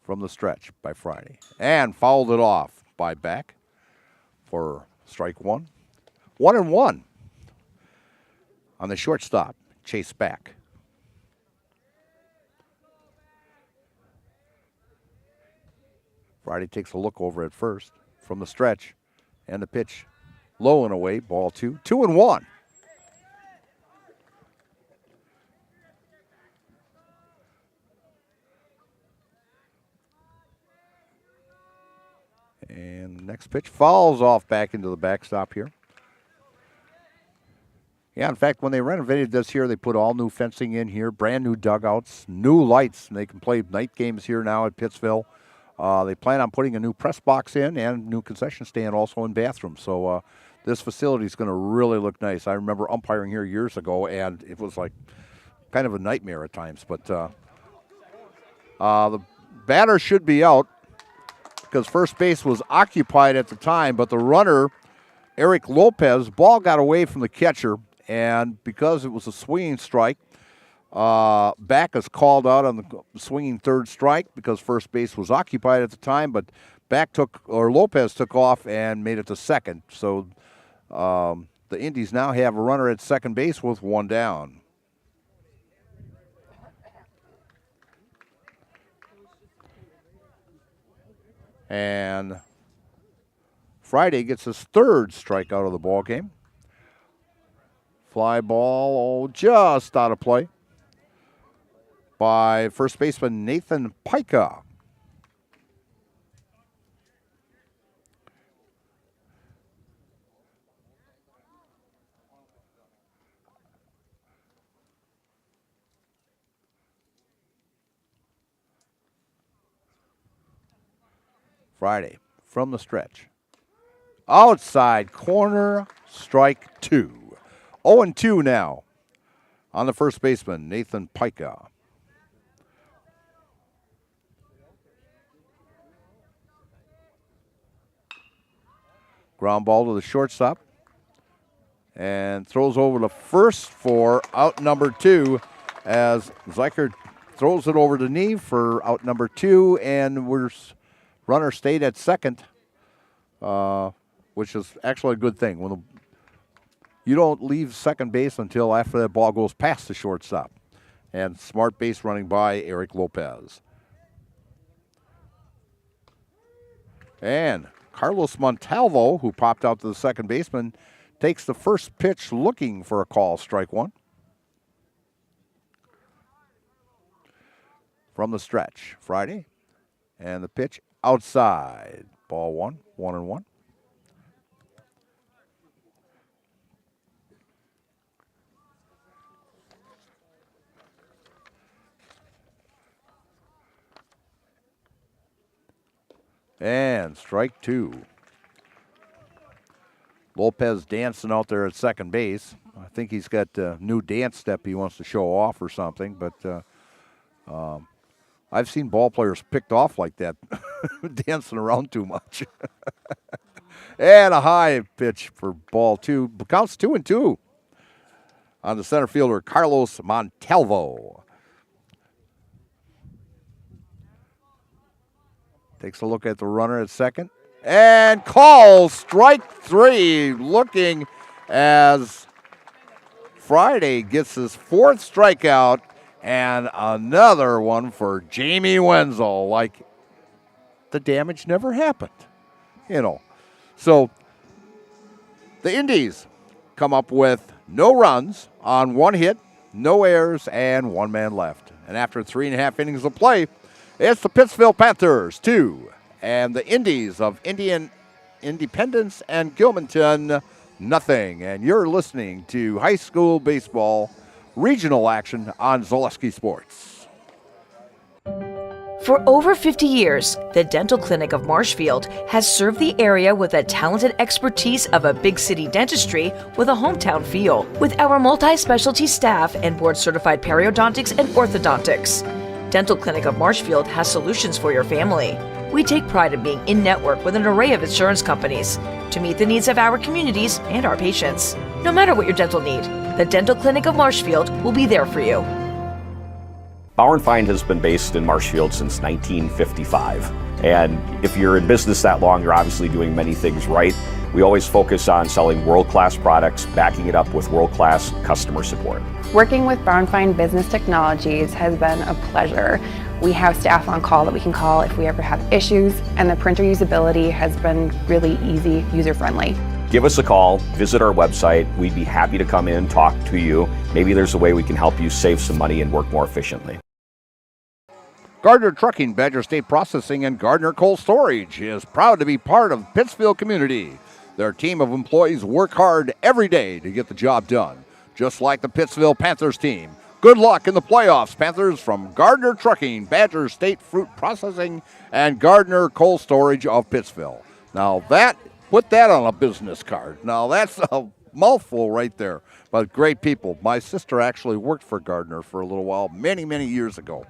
From the stretch by Friday. And fouled it off by Back for strike one. 1-1 on the shortstop, Chase Back. Friday takes a look over at first from the stretch. And the pitch low and away, ball two. 2-1. And next pitch falls off back into the backstop here. Yeah, in fact, when they renovated this here, they put all new fencing in here, brand new dugouts, new lights, and they can play night games here now at Pittsville. They plan on putting a new press box in and new concession stand also in bathrooms. So this facility is going to really look nice. I remember umpiring here years ago, and it was like kind of a nightmare at times. But the batter should be out, because first base was occupied at the time, but the runner, Eric Lopez, ball got away from the catcher, and because it was a swinging strike, Back is called out on the swinging third strike because first base was occupied at the time, but Lopez took off and made it to second. So the Indies now have a runner at second base with one down. And Friday gets his third strikeout of the ball game. Fly ball just out of play by first baseman Nathan Pica. Friday from the stretch. Outside corner, strike two. 0-2 now on the first baseman, Nathan Pica. Ground ball to the shortstop. And throws over to first for out number 2 as Zeicher throws it over to Neve for out number 2, and runner stayed at second, which is actually a good thing. You don't leave second base until after that ball goes past the shortstop. And smart base running by Eric Lopez. And Carlos Montalvo, who popped out to the second baseman, takes the first pitch looking for a call, strike 1. From the stretch, Friday. And the pitch outside. Ball 1, 1-1. And strike 2. Lopez dancing out there at second base. I think he's got a new dance step he wants to show off or something, but I've seen ball players picked off like that, dancing around too much. And a high pitch for ball 2. Counts 2-2 on the center fielder, Carlos Montalvo. Takes a look at the runner at second. And calls strike 3, looking as Friday gets his 4th strikeout, and another one for Jamie Wenzel, like the damage never happened, So the Indies come up with no runs on 1 hit, no errors, and 1 man left. And after 3.5 innings of play, it's the Pittsville Panthers 2 and the Indies of Independence and Gilmanton nothing. And you're listening to high school baseball regional action on Zaleski Sports. For over 50 years, the Dental Clinic of Marshfield has served the area with the talented expertise of a big city dentistry with a hometown feel. With our multi-specialty staff and board-certified periodontics and orthodontics, Dental Clinic of Marshfield has solutions for your family. We take pride in being in-network with an array of insurance companies to meet the needs of our communities and our patients. No matter what your dental need, the Dental Clinic of Marshfield will be there for you. Bauer & Feind has been based in Marshfield since 1955. And if you're in business that long, you're obviously doing many things right. We always focus on selling world-class products, backing it up with world-class customer support. Working with Bauer & Feind Business Technologies has been a pleasure. We have staff on call that we can call if we ever have issues, and the printer usability has been really easy, user-friendly. Give us a call, visit our website. We'd be happy to come in, talk to you. Maybe there's a way we can help you save some money and work more efficiently. Gardner Trucking, Badger State Processing, and Gardner Cold Storage is proud to be part of Pittsville community. Their team of employees work hard every day to get the job done, just like the Pittsville Panthers team. Good luck in the playoffs, Panthers, from Gardner Trucking, Badger State Fruit Processing, and Gardner Cold Storage of Pittsville. Now put that on a business card. Now that's a mouthful right there, but great people. My sister actually worked for Gardner for a little while, many, many years ago,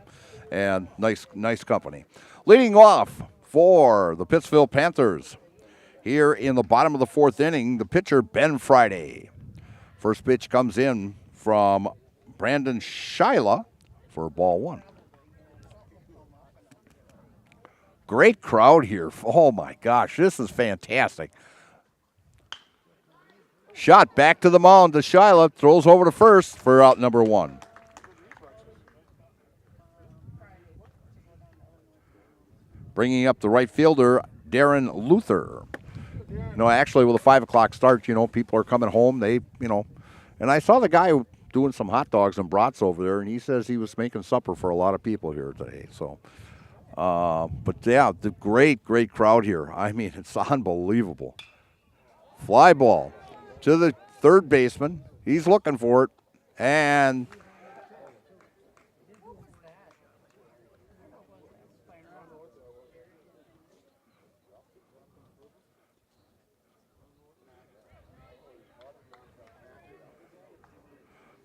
and nice company. Leading off for the Pittsville Panthers, here in the bottom of the 4th inning, the pitcher, Ben Friday. First pitch comes in from Brandon Shyla for ball 1. Great crowd here. Oh my gosh, this is fantastic. Shot back to the mound to Shyla, throws over to first for out number 1. Bringing up the right fielder, Darren Luther. Actually with a 5 o'clock start, people are coming home. And I saw the guy doing some hot dogs and brats over there, and he says he was making supper for a lot of people here today. So, but yeah, the great crowd here. I mean, it's unbelievable. Fly ball to the third baseman. He's looking for it, and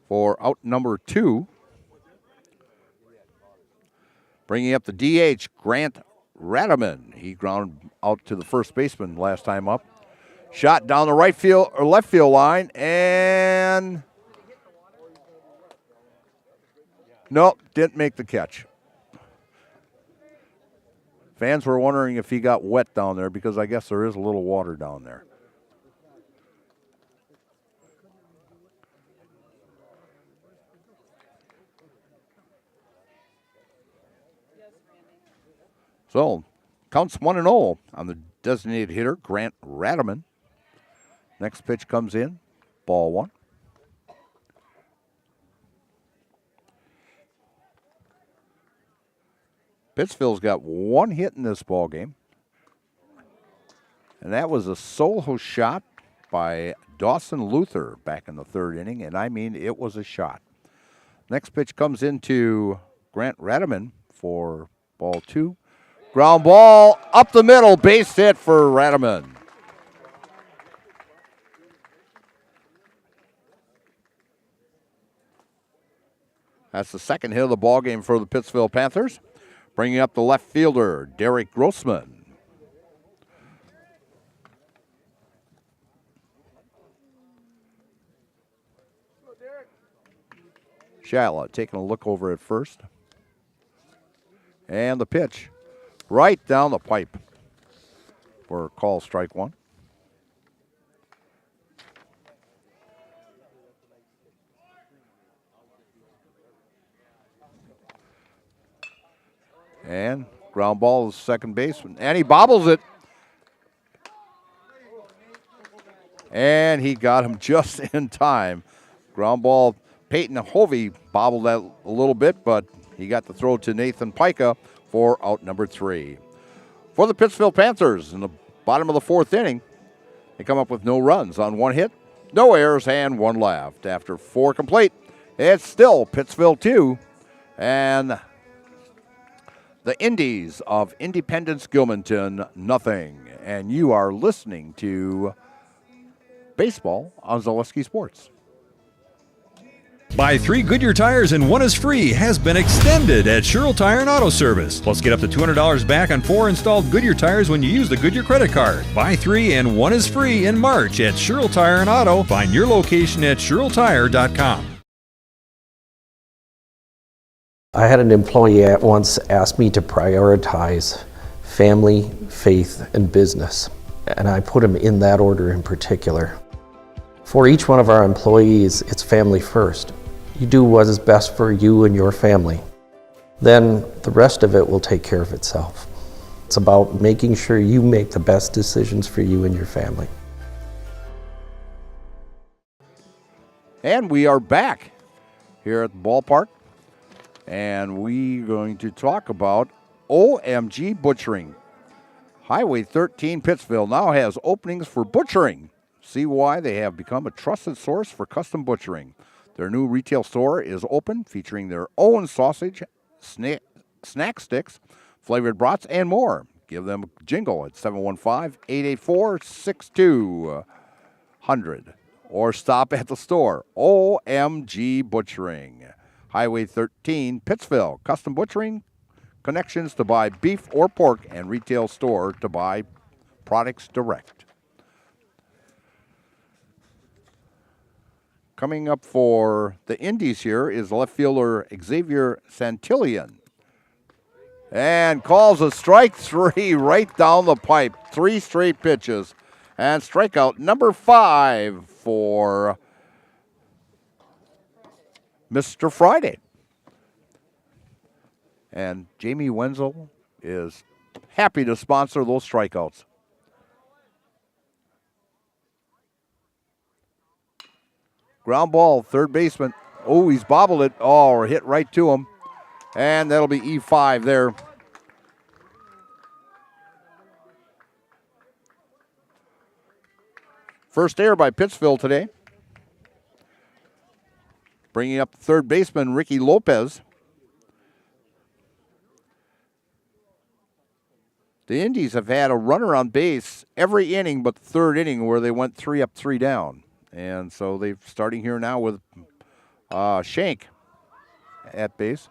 for out number 2, bringing up the DH, Grant Radaman. He grounded out to the first baseman last time up. Shot down the right field or left field line, and nope, didn't make the catch. Fans were wondering if he got wet down there because I guess there is a little water down there. So, counts 1-0 on the designated hitter, Grant Radaman. Next pitch comes in, ball one. Pittsville's got one hit in this ball game, and that was a solo shot by Dawson Luther back in the third inning, and I mean it was a shot. Next pitch comes into Grant Radaman for ball two. Ground ball up the middle, base hit for Radaman. That's the second hit of the ball game for the Pittsville Panthers. Bringing up the left fielder, Derek Grossman. Shala taking a look over at first. And the pitch right down the pipe for call strike one. And ground ball is second baseman. And he bobbles it. And he got him just in time. Ground ball, Peyton Hovey bobbled that a little bit, but he got the throw to Nathan Pica for out number 3. For the Pittsville Panthers, in the bottom of the fourth inning, they come up with no runs on one hit, no errors, and one left. After 4 complete, it's still Pittsville 2 and the Indies of Independence Gilmanton, nothing. And you are listening to Baseball on Zaleski Sports. Buy 3 Goodyear tires and 1 is free has been extended at Sherrill Tire and Auto Service. Plus, get up to $200 back on 4 installed Goodyear tires when you use the Goodyear credit card. Buy 3 and 1 is free in March at Sherrill Tire and Auto. Find your location at SherrillTire.com. I had an employee at once ask me to prioritize family, faith, and business, and I put them in that order in particular. For each one of our employees, it's family first. You do what is best for you and your family. Then the rest of it will take care of itself. It's about making sure you make the best decisions for you and your family. And we are back here at the ballpark. And we're going to talk about OMG Butchering. Highway 13 Pittsville now has openings for butchering. See why they have become a trusted source for custom butchering. Their new retail store is open, featuring their own sausage, snack sticks, flavored brats, and more. Give them a jingle at 715-884-6200 or stop at the store. OMG Butchering. Highway 13, Pittsville. Custom butchering, connections to buy beef or pork, and retail store to buy products direct. Coming up for the Indies here is left fielder Xavier Santillan. And calls a strike 3 right down the pipe. 3 straight pitches. And strikeout number 5 for Mr. Friday. And Jamie Wenzel is happy to sponsor those strikeouts. Ground ball, third baseman. Oh, he's bobbled it. Oh, hit right to him. And that'll be E5 there. First error by Pittsville today. Bringing up third baseman Ricky Lopez. The Indies have had a runner on base every inning but the third inning where they went 3 up, 3 down. And so they're starting here now with Shank at base.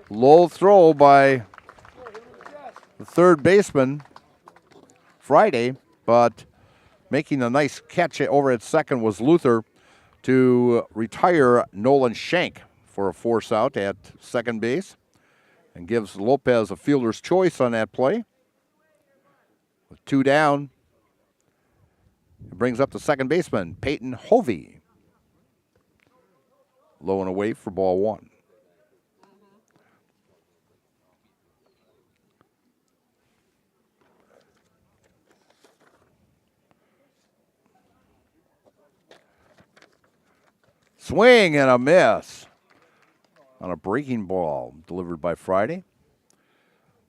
Low throw by the third baseman. Friday, but making a nice catch over at second was Luther to retire Nolan Shank for a force out at second base and gives Lopez a fielder's choice on that play. With 2 down, it brings up the second baseman, Peyton Hovey. Low and away for ball 1. Swing and a miss on a breaking ball delivered by Friday.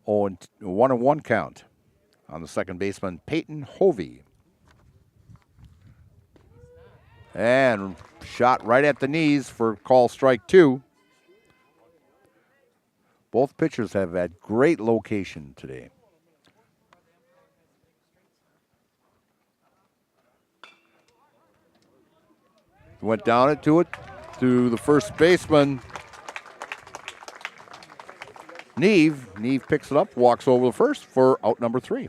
1-1 count on the second baseman, Peyton Hovey. And shot right at the knees for call strike 2. Both pitchers have had great location today. Went down to the first baseman, Neve. Neve picks it up, walks over the first for out number 3.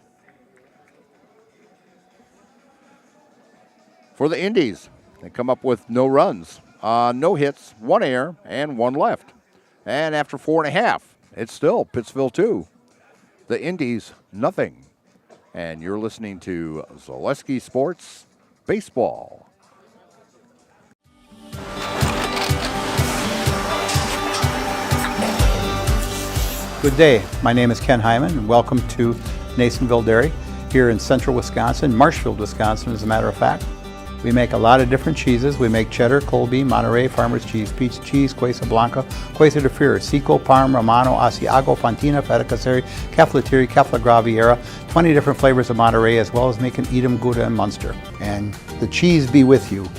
For the Indies, they come up with no runs, no hits, 1 error, and 1 left. And after 4.5, it's still Pittsville 2. The Indies, nothing. And you're listening to Zaleski Sports Baseball. Good day. My name is Ken Hyman, and welcome to Nasonville Dairy here in central Wisconsin, Marshfield, Wisconsin, as a matter of fact. We make a lot of different cheeses. We make cheddar, Colby, Monterey, Farmer's Cheese, Peach Cheese, Quesa Blanca, Quesa de Freer, Seco, Parm, Romano, Asiago, Fontina, Feta Caseri, Caflatiri, Cafla Graviera, 20 different flavors of Monterey, as well as making Edam, Gouda, and Munster. And the cheese be with you.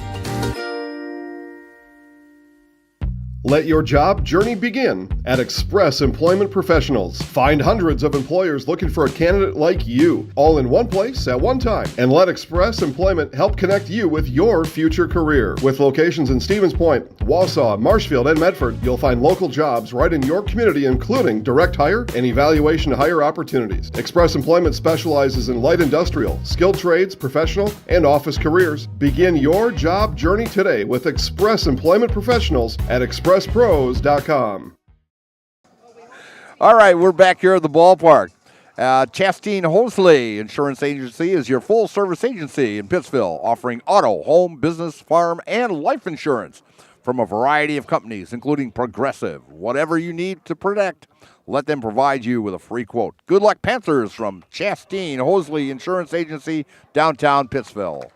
Let your job journey begin at Express Employment Professionals. Find hundreds of employers looking for a candidate like you, all in one place at one time. And let Express Employment help connect you with your future career. With locations in Stevens Point, Wausau, Marshfield, and Medford, you'll find local jobs right in your community, including direct hire and evaluation to hire opportunities. Express Employment specializes in light industrial, skilled trades, professional, and office careers. Begin your job journey today with Express Employment Professionals at expresspros.com. All right, we're back here at the ballpark. Chastain Hosley Insurance Agency is your full-service agency in Pittsville, offering auto, home, business, farm, and life insurance from a variety of companies, including Progressive. Whatever you need to protect, let them provide you with a free quote. Good luck, Panthers, from Chastain Hosley Insurance Agency, downtown Pittsville.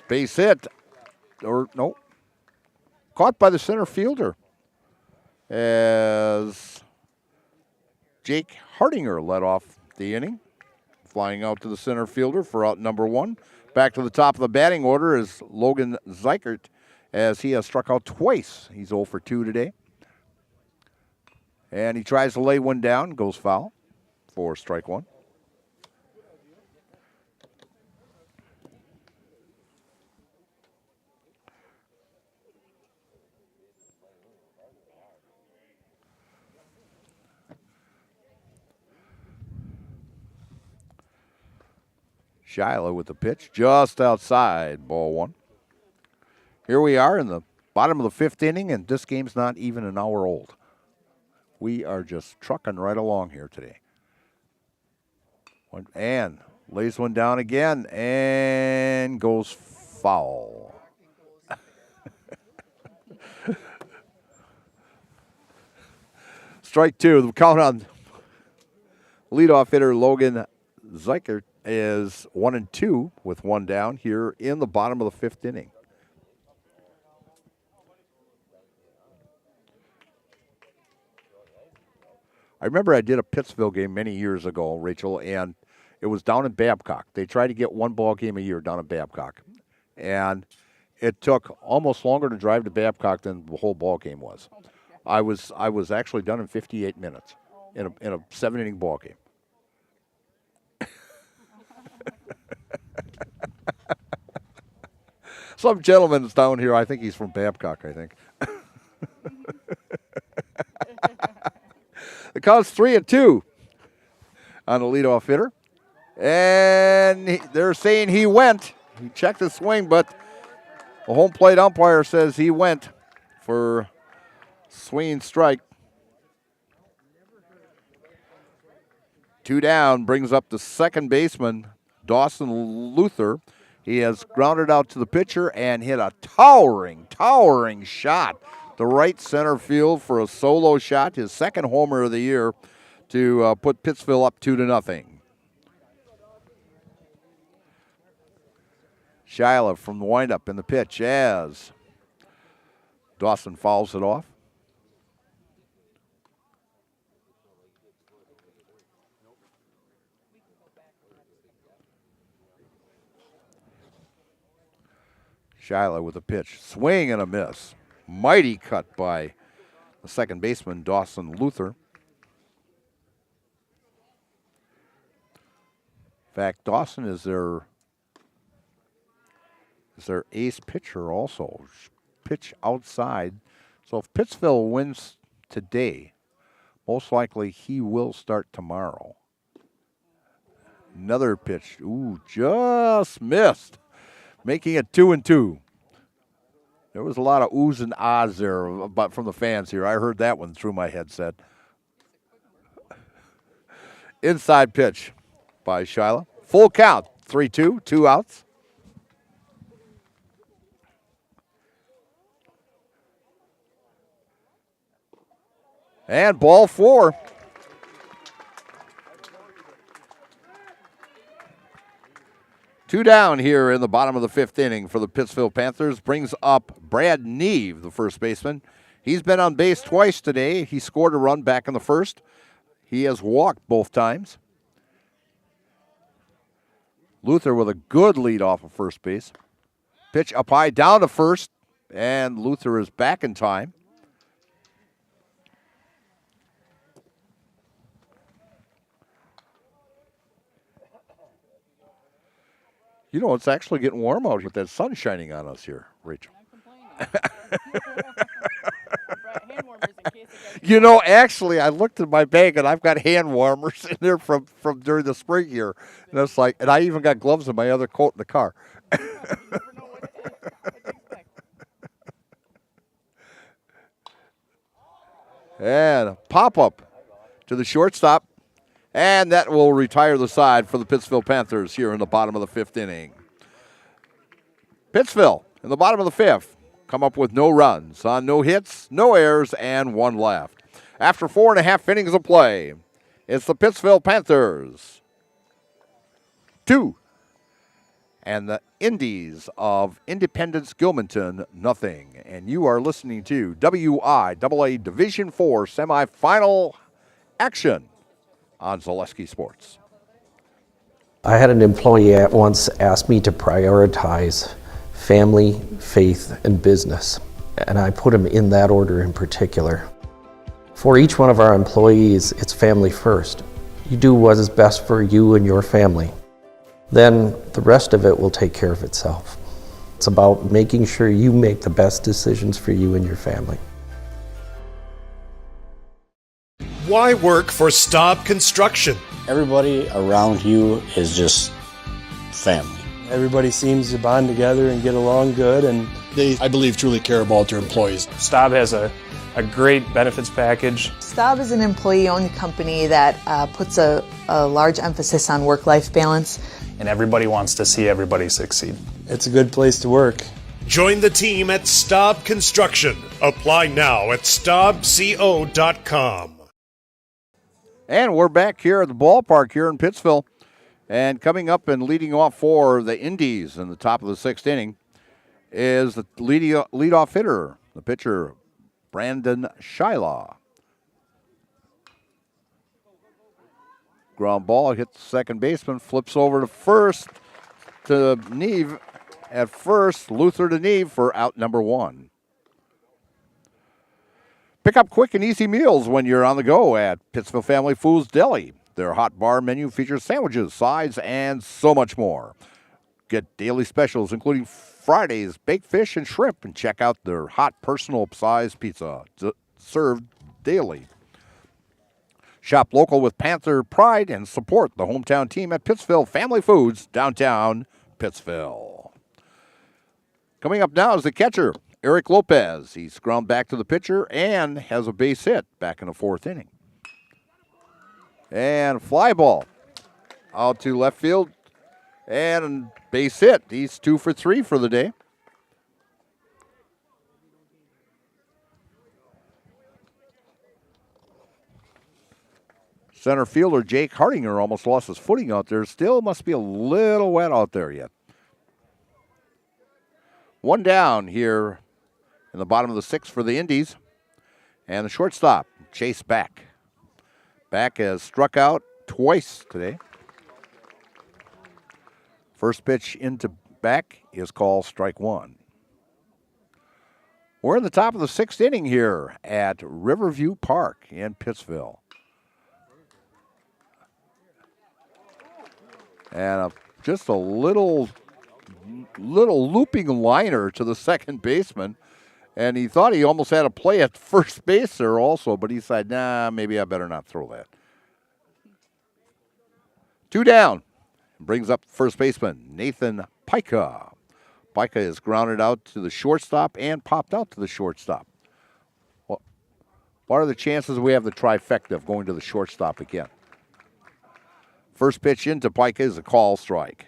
Base hit, caught by the center fielder as Jake Hardinger led off the inning, flying out to the center fielder for out number 1. Back to the top of the batting order is Logan Zeichert, as he has struck out twice. He's 0 for 2 today. And he tries to lay one down, goes foul for strike 1. Shiloh with the pitch just outside, ball 1. Here we are in the bottom of the 5th inning, and this game's not even an hour old. We are just trucking right along here today. And lays one down again and goes foul. Strike 2. The count on leadoff hitter Logan Zeichert is 1-2 with 1 down here in the bottom of the 5th inning. I remember I did a Pittsville game many years ago, Rachel, and it was down in Babcock. They tried to get one ball game a year down in Babcock. And it took almost longer to drive to Babcock than the whole ball game was. I was actually done in 58 minutes in a 7-inning ball game. Some gentleman's down here. I think he's from Babcock, I think. The count's 3-2 on the leadoff hitter And they're saying he went. He checked the swing, but the home plate umpire says he went for swinging strike. 2 down brings up the second baseman, Dawson Luther. He has grounded out to the pitcher and hit a towering shot to right center field for a solo shot, his second homer of the year, to put Pittsville up 2-0. Shyla from the windup in the pitch as Dawson fouls it off. Shyla with a pitch. Swing and a miss. Mighty cut by the second baseman, Dawson Luther. In fact, Dawson is their ace pitcher also. Pitch outside. So if Pittsville wins today, most likely he will start tomorrow. Another pitch. Ooh, just missed. Making it 2-2. There was a lot of oohs and ahs there but from the fans here. I heard that one through my headset. Inside pitch by Shyla. Full count. 3-2, 2 outs. And ball 4. Two down here in the bottom of the 5th inning for the Pittsville Panthers. Brings up Brad Neve, the first baseman. He's been on base twice today. He scored a run back in the first. He has walked both times. Luther with a good lead off of first base. Pitch up high down to first, and Luther is back in time. You know, it's actually getting warm out with that sun shining on us here, Rachel. You know, actually, I looked at my bag and I've got hand warmers in there from during the spring here. And it's like, and I even got gloves in my other coat in the car. And a pop-up to the shortstop. And that will retire the side for the Pittsville Panthers here in the bottom of the 5th inning. Pittsville in the bottom of the 5th come up with no runs on no hits, no errors, and 1 left. After 4.5 innings of play, it's the Pittsville Panthers 2 and the Indies of Independence Gilmanton 0. And you are listening to WIAA Division IV semifinal action on Zaleski Sports. I had an employee at once ask me to prioritize family, faith, and business, and I put them in that order in particular. For each one of our employees, it's family first. You do what is best for you and your family. Then the rest of it will take care of itself. It's about making sure you make the best decisions for you and your family. Why work for Staub Construction? Everybody around you is just family. Everybody seems to bond together and get along good, and They, I believe, truly care about their employees. Staub has a great benefits package. Staub is an employee-owned company that puts a large emphasis on work-life balance. And everybody wants to see everybody succeed. It's a good place to work. Join the team at Staub Construction. Apply now at staubco.com. And we're back here at the ballpark here in Pittsville. And coming up and leading off for the Indies in the top of the 6th inning is the leadoff hitter, the pitcher, Brandon Shyla. Ground ball hits the second baseman, flips over to first to Neve at first. Luther to Neve for out number 1. Pick up quick and easy meals when you're on the go at Pittsville Family Foods Deli. Their hot bar menu features sandwiches, sides, and so much more. Get daily specials, including Fridays, baked fish and shrimp, and check out their hot personal size pizza served daily. Shop local with Panther pride and support the hometown team at Pittsville Family Foods, downtown Pittsville. Coming up now is the catcher, Eric Lopez. He's ground back to the pitcher and has a base hit back in the fourth inning. And fly ball out to left field and base hit. He's 2 for 3 for the day. Center fielder Jake Hardinger almost lost his footing out there. Still must be a little wet out there yet. One down here in the bottom of the sixth for the Indies. And the shortstop, Chase Beck. Beck has struck out twice today. First pitch into Beck is called strike one. We're in the top of the sixth inning here at Riverview Park in Pittsville. And just a little looping liner to the second baseman. And he thought he almost had a play at first base there also, but he decided, nah, maybe I better not throw that. 2 down. Brings up first baseman Nathan Pica. Pica is grounded out to the shortstop and popped out to the shortstop. Well, what are the chances we have the trifecta of going to the shortstop again? First pitch into Pica is a call strike.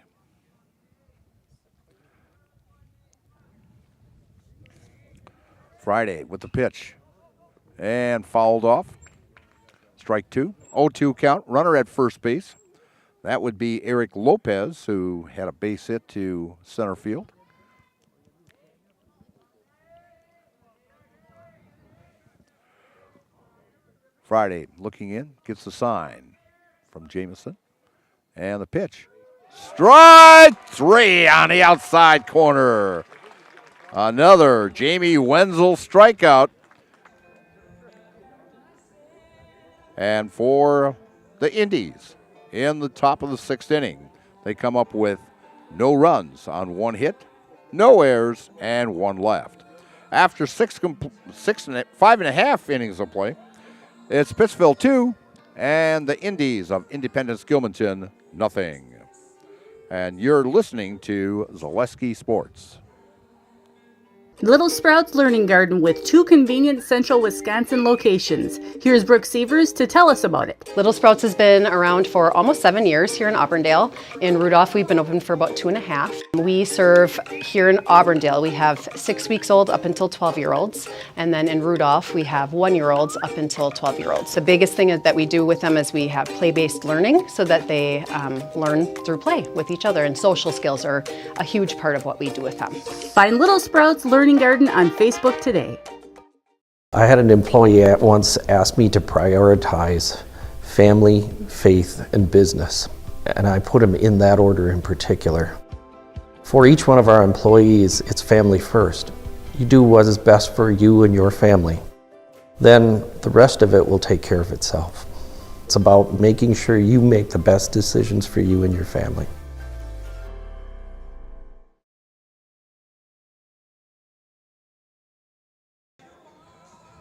Friday with the pitch. And fouled off. Strike two. 0-2 count. Runner at first base. That would be Eric Lopez, who had a base hit to center field. Friday looking in, gets the sign from Jamison. And the pitch. Strike 3 on the outside corner. Another Jamie Wenzel strikeout. And for the Indies, in the top of the sixth inning, they come up with no runs on 1 hit, no errors, and 1 left. After 5.5 innings of play, it's Pittsville 2 and the Indies of Independence Gilmanton nothing. And you're listening to Zaleski Sports. Little Sprouts Learning Garden with 2 convenient central Wisconsin locations. Here's Brooke Sievers to tell us about it. Little Sprouts has been around for almost 7 years here in Auburndale. In Rudolph, we've been open for about 2.5. We serve here in Auburndale. We have 6 weeks old up until 12-year-olds. And then in Rudolph, we have 1-year-olds up until 12-year-olds. The biggest thing that we do with them is we have play-based learning so that they learn through play with each other. And social skills are a huge part of what we do with them. Find Little Sprouts Learning Garden on Facebook today. I had an employee at once ask me to prioritize family, faith, and business, and I put them in that order in particular. For each one of our employees, it's family first. You do what is best for you and your family. Then the rest of it will take care of itself. It's about making sure you make the best decisions for you and your family.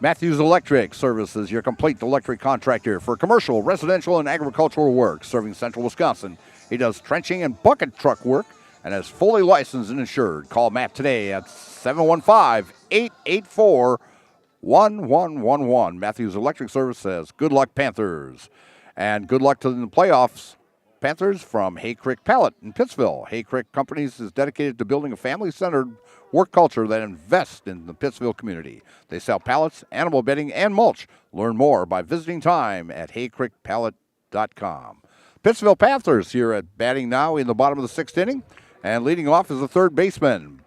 Matthews Electric Services, your complete electric contractor for commercial, residential, and agricultural work, serving central Wisconsin. He does trenching and bucket truck work and is fully licensed and insured. Call Matt today at 715-884-1111. Matthews Electric Service says, good luck, Panthers. And good luck to the playoffs. Panthers from Hay Creek Pallet in Pittsville. Hay Creek Companies is dedicated to building a family-centered work culture that invests in the Pittsville community. They sell pallets, animal bedding, and mulch. Learn more by visiting time at haycreekpallet.com. Pittsville Panthers here at batting now in the bottom of the sixth inning. And leading off is the third baseman,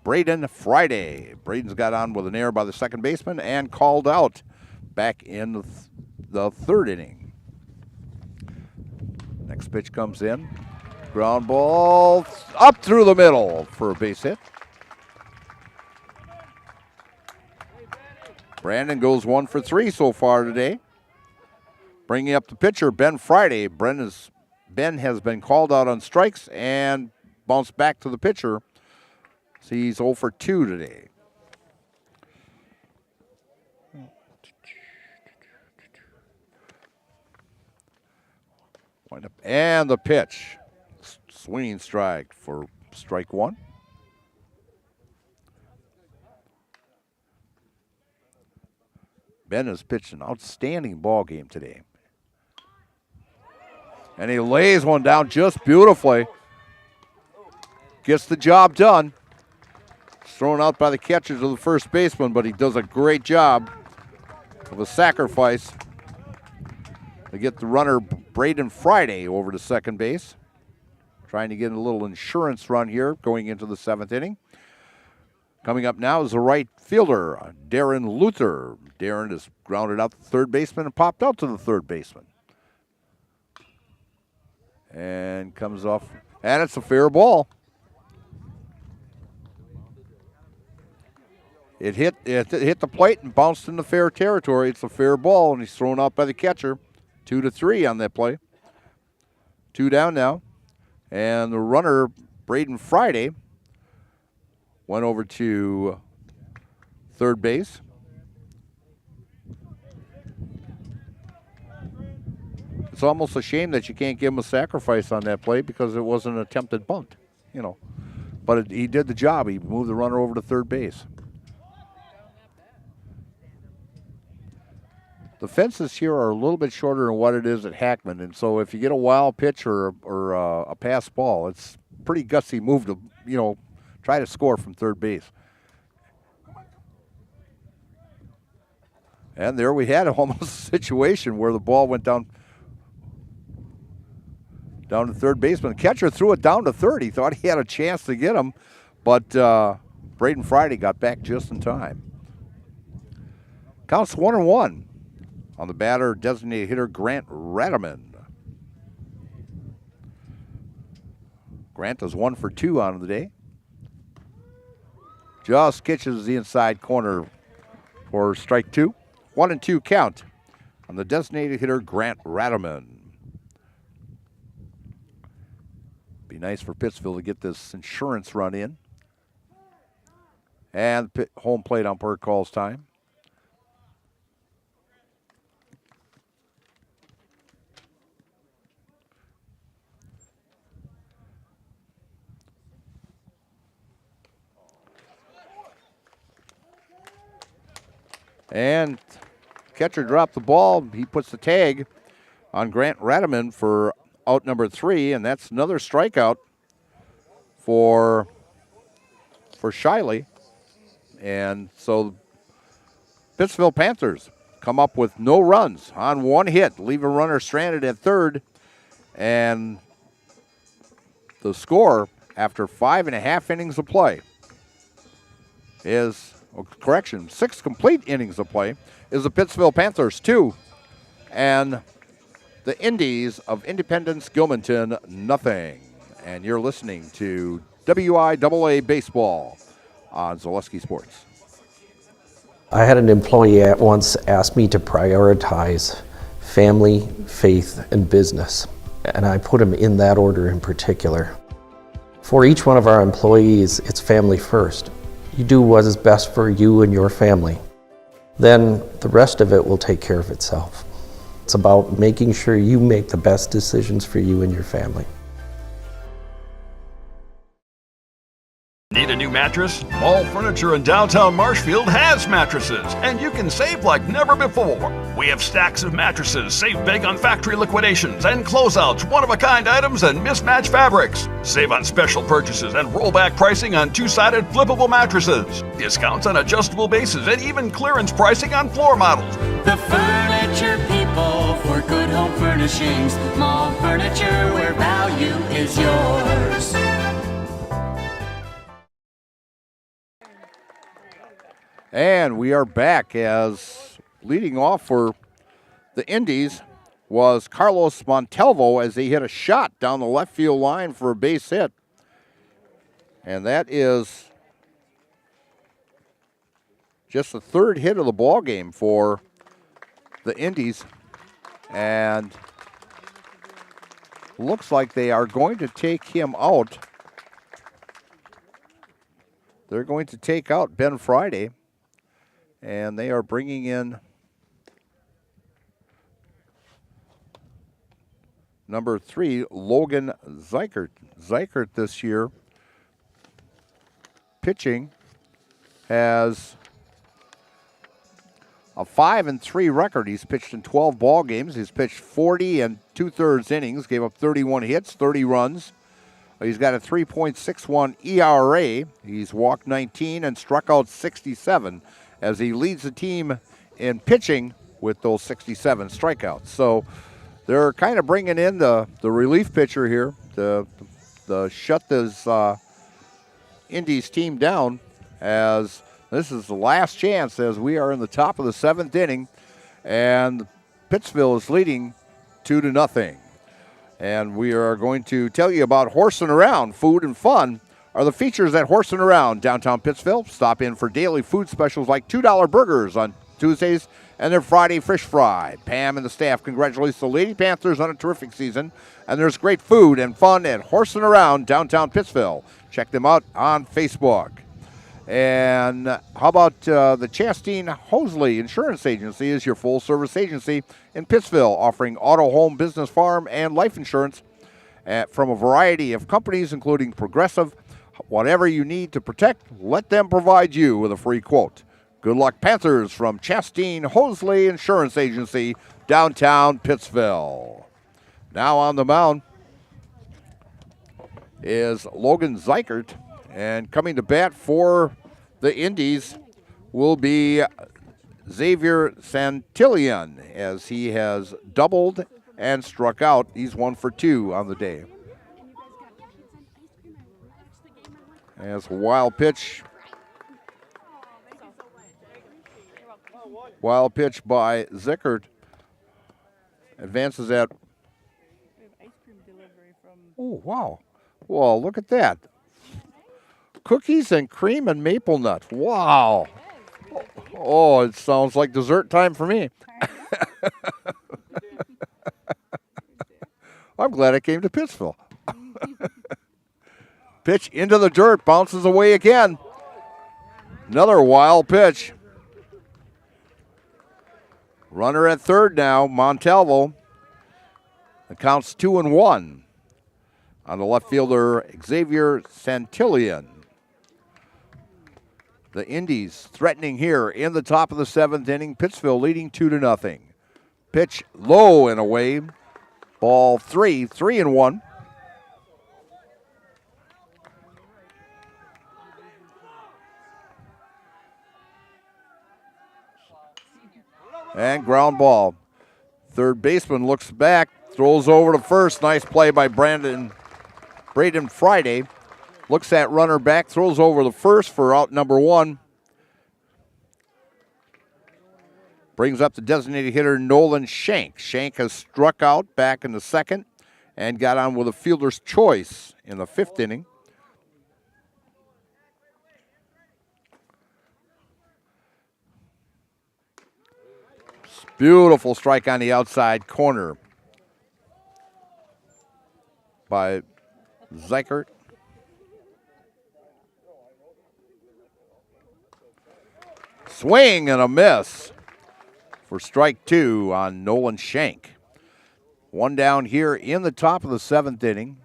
Braden Friday. Braden's got on with an error by the second baseman and called out back in the third inning. Next pitch comes in. Ground ball up through the middle for a base hit. Brandon goes 1 for 3 so far today. Bringing up the pitcher, Ben Friday. Ben has been called out on strikes and bounced back to the pitcher. So he's 0 for 2 today. Wind up. And the pitch. Swinging strike for strike one. Ben has pitched an outstanding ball game today. And he lays one down just beautifully. Gets the job done. It's thrown out by the catcher to the first baseman, but he does a great job of a sacrifice to get the runner Braden Friday over to second base. Trying to get a little insurance run here going into the seventh inning. Coming up now is the right fielder, Darren Luther. Darren has grounded out the third baseman and popped out to the third baseman. And comes off, and it's a fair ball. It hit the plate and bounced in the fair territory. It's a fair ball, and he's thrown out by the catcher. 2-3 on that play. 2 down now. And the runner, Braden Friday, went over to third base. It's almost a shame that you can't give him a sacrifice on that play because it was an attempted bunt, you know. But he did the job. He moved the runner over to third base. The fences here are a little bit shorter than what it is at Hackman, and so if you get a wild pitch or a pass ball, it's a pretty gutsy move to, you know, try to score from third base. And there we had almost a situation where the ball went down to third baseman. The catcher threw it down to third. He thought he had a chance to get him, but Braden Friday got back just in time. Counts 1-1 on the batter, designated hitter Grant Radaman. Grant is 1 for 2 on the day. Just catches the inside corner for strike 2. 1-2 count on the designated hitter Grant Radaman. Be nice for Pittsville to get this insurance run in. And home plate umpire calls time. And catcher dropped the ball. He puts the tag on Grant Radaman for out number 3, and that's another strikeout for Shiley. And so Pittsville Panthers come up with no runs on 1 hit, leave a runner stranded at third, and the score after 5.5 innings of play is, 6 complete innings of play, is the Pittsville Panthers 2 and the Indies of Independence Gilmanton nothing. And you're listening to WIAA Baseball on Zaleski Sports. I had an employee at once ask me to prioritize family, faith, and business, and I put them in that order in particular. For each one of our employees, it's family first. You do what is best for you and your family. Then the rest of it will take care of itself. It's about making sure you make the best decisions for you and your family. Need a new mattress? All Furniture in downtown Marshfield has mattresses, and you can save like never before. We have stacks of mattresses, save big on factory liquidations and closeouts, one-of-a-kind items, and mismatched fabrics. Save on special purchases and rollback pricing on two-sided flippable mattresses. Discounts on adjustable bases and even clearance pricing on floor models. The Furniture People for good home furnishings. Mall furniture where value is yours. And we are back, as leading off for the Indies was Carlos Montalvo as he hit a shot down the left field line for a base hit. And that is just the third hit of the ball game for the Indies. And looks like they are going to take him out. They're going to take out Ben Friday. And they are bringing in number 3, Logan Zeichert. Zeichert this year pitching has a 5-3 record. He's pitched in 12 ball games. He's pitched 40 and 2/3 innings, gave up 31 hits, 30 runs. He's got a 3.61 ERA. He's walked 19 and struck out 67 as he leads the team in pitching with those 67 strikeouts. So they're kind of bringing in the relief pitcher here to shut this Indies team down, as this is the last chance as we are in the top of the 7th inning, and Pittsville is leading 2-0. And we are going to tell you about Horsing Around. Food and fun are the features at Horsing Around downtown Pittsville. Stop in for daily food specials like $2 burgers on Tuesdays and their Friday fish fry. Pam and the staff congratulates the Lady Panthers on a terrific season. And there's great food and fun at Horsing Around downtown Pittsville. Check them out on Facebook. And how about the Chastain Hosley Insurance Agency is your full-service agency in Pittsville, offering auto, home, business, farm, and life insurance from a variety of companies, including Progressive. Whatever you need to protect, let them provide you with a free quote. Good luck, Panthers, from Chastain Hosley Insurance Agency, downtown Pittsville. Now on the mound is Logan Zeichert. And coming to bat for the Indies will be Xavier Santillan, as he has doubled and struck out. He's 1 for 2 on the day. As a wild pitch. Wild pitch by Zeichert. Advances at. Oh, wow. Well, look at that. Cookies and cream and maple nut. Wow. Oh, it sounds like dessert time for me. I'm glad I came to Pittsville. Pitch into the dirt, bounces away again. Another wild pitch. Runner at third now, Montalvo. The count's 2-1 on the left fielder, Xavier Santillan. The Indies threatening here in the top of the 7th inning. Pittsville leading 2-0. Pitch low and away. Ball 3-1. And ground ball. Third baseman looks back, throws over to first. Nice play by Braden Friday. Looks at runner back, throws over the first for out number 1. Brings up the designated hitter, Nolan Shank. Shank has struck out back in the 2nd and got on with a fielder's choice in the 5th inning. Beautiful strike on the outside corner by Zeichert. Swing and a miss for strike 2 on Nolan Shank. One down here in the top of the 7th inning.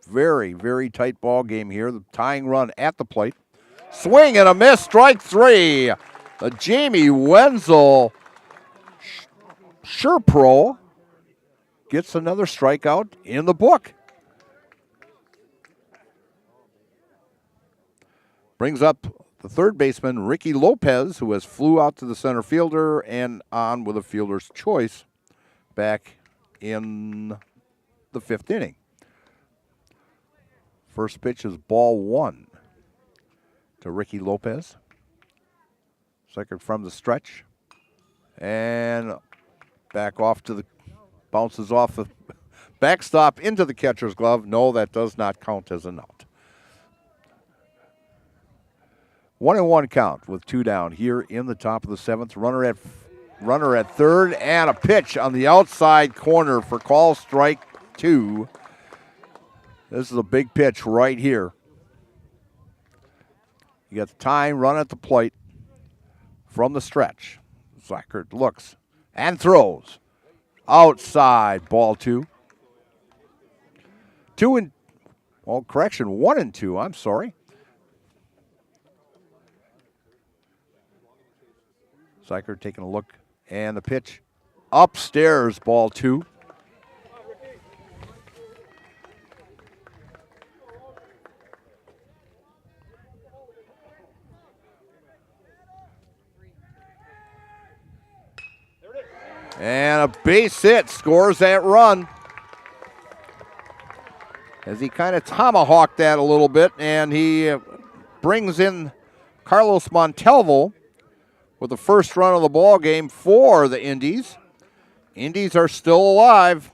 Very, very tight ball game here. The tying run at the plate. Swing and a miss, strike 3. The Jamie Wenzel SurePro gets another strikeout in the book. Brings up the third baseman, Ricky Lopez, who has flew out to the center fielder and on with a fielder's choice back in the 5th inning. First pitch is ball 1 to Ricky Lopez. Second from the stretch. And back off to the, bounces off the backstop into the catcher's glove. No, that does not count as an out. 1-1 count with 2 down here in the top of the 7th. Runner at third, and a pitch on the outside corner for call strike 2. This is a big pitch right here. You got the tying run at the plate from the stretch. Zeichert looks and throws. Outside, ball 2. 1 and 2. I'm sorry. Zeichert taking a look, and the pitch upstairs, ball 2. And a base hit scores that run. As he kind of tomahawked that a little bit, and he brings in Carlos Montalvo with the first run of the ball game for the Indies. Indies are still alive.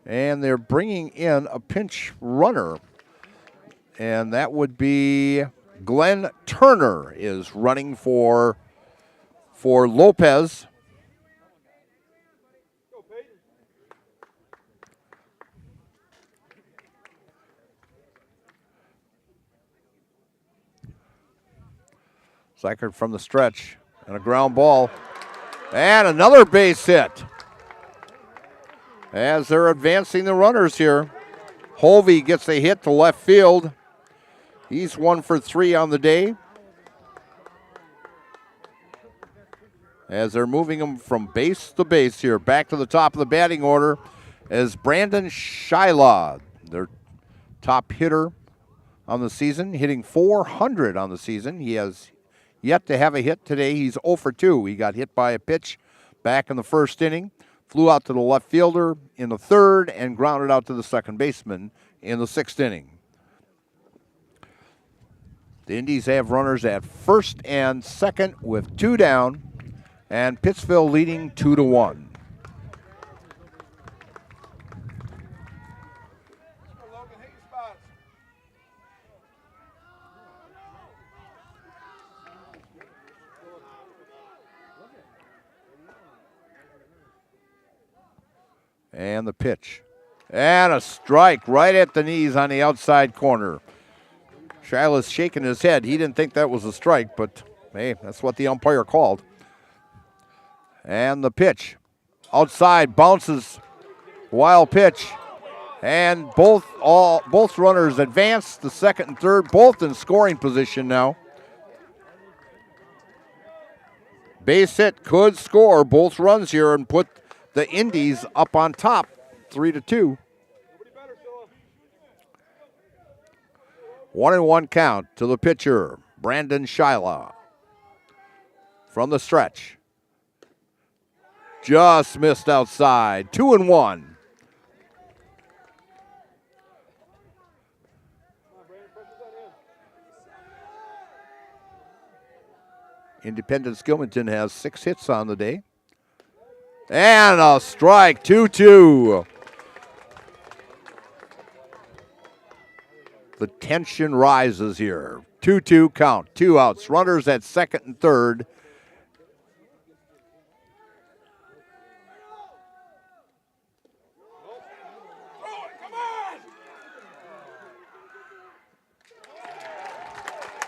And they're bringing in a pinch runner, and that would be Glenn Turner is running for Lopez. Zeichert from the stretch, and a ground ball, and another base hit. As they're advancing the runners here, Hovey gets a hit to left field. He's 1 for 3 on the day. As they're moving him from base to base here, back to the top of the batting order is Brandon Shyla, their top hitter on the season, hitting .400 on the season. He has yet to have a hit today. He's 0 for 2. He got hit by a pitch back in the first inning. Flew out to the left fielder in the third and grounded out to the second baseman in the 6th inning. The Indies have runners at first and second with 2 down, and Pittsville leading 2-1. And the pitch. And a strike right at the knees on the outside corner. Shila's shaking his head. He didn't think that was a strike, but hey, that's what the umpire called. And the pitch. Outside, bounces. Wild pitch. And both runners advance, the second and third, both in scoring position now. Base hit could score both runs here and put the Indies up on top, 3-2. 1-1 count to the pitcher, Brandon Shyla. From the stretch. Just missed outside, 2-1. Independence Gilmanton has 6 hits on the day. And a strike, 2-2. The tension rises here. 2-2 count, 2 outs. Runners at second and third.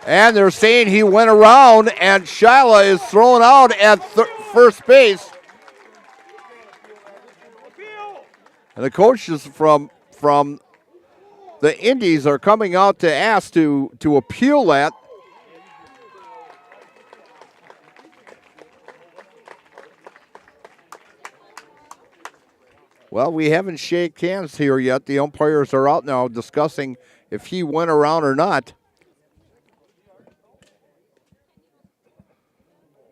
And they're saying he went around, and Shyla is thrown out at first base. And the coaches from the Indies are coming out to ask to appeal that. Well, we haven't shake hands here yet. The umpires are out now discussing if he went around or not.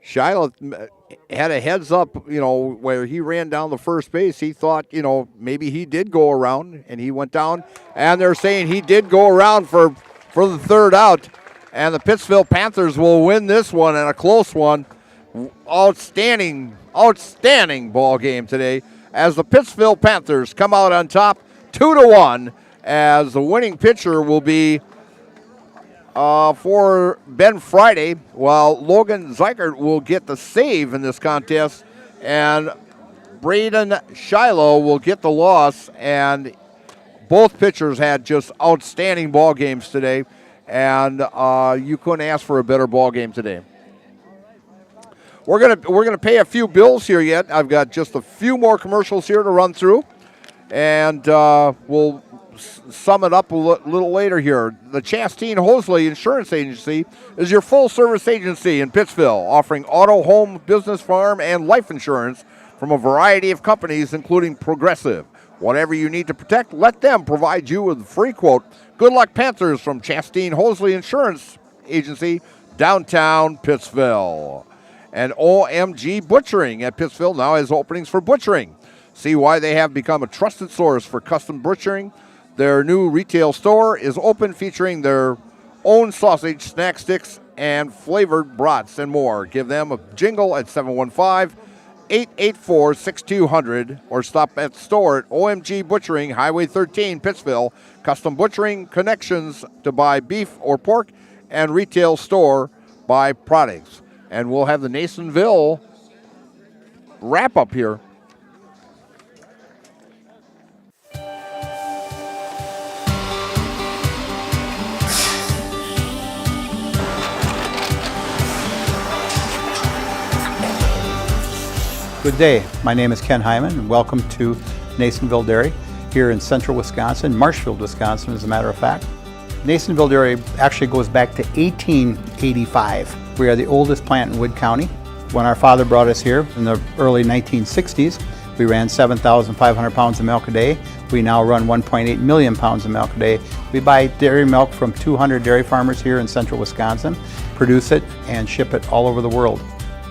Shyla had a heads up, where he ran down the first base. He thought, maybe he did go around, and he went down. And they're saying he did go around for the third out. And the Pittsville Panthers will win this one, and a close one. Outstanding ball game today as the Pittsville Panthers come out on top 2-1, as the winning pitcher will be for Ben Friday, while Logan Zeichert will get the save in this contest, and Braden Shiloh will get the loss. And both pitchers had just outstanding ball games today. and you couldn't ask for a better ball game today. We're gonna pay a few bills here yet. I've got just a few more commercials here to run through, and we'll sum it up a little later here. The Chastain Hosley Insurance Agency is your full-service agency in Pittsville, offering auto, home, business, farm, and life insurance from a variety of companies, including Progressive. Whatever you need to protect, let them provide you with a free quote. Good luck, Panthers, from Chastain Hosley Insurance Agency, downtown Pittsville. And OMG Butchering at Pittsville now has openings for butchering. See why they have become a trusted source for custom butchering. Their new retail store is open, featuring their own sausage, snack sticks, and flavored brats and more. Give them a jingle at 715-884-6200 or stop at the store at OMG Butchering, Highway 13, Pittsville. Custom butchering connections to buy beef or pork, and retail store buy products. And we'll have the Nasonville wrap up here. Good day. My name is Ken Hyman, and welcome to Nasonville Dairy here in central Wisconsin, Marshfield, Wisconsin, as a matter of fact. Nasonville Dairy actually goes back to 1885. We are the oldest plant in Wood County. When our father brought us here in the early 1960s, we ran 7,500 pounds of milk a day. We now run 1.8 million pounds of milk a day. We buy dairy milk from 200 dairy farmers here in central Wisconsin, produce it, and ship it all over the world.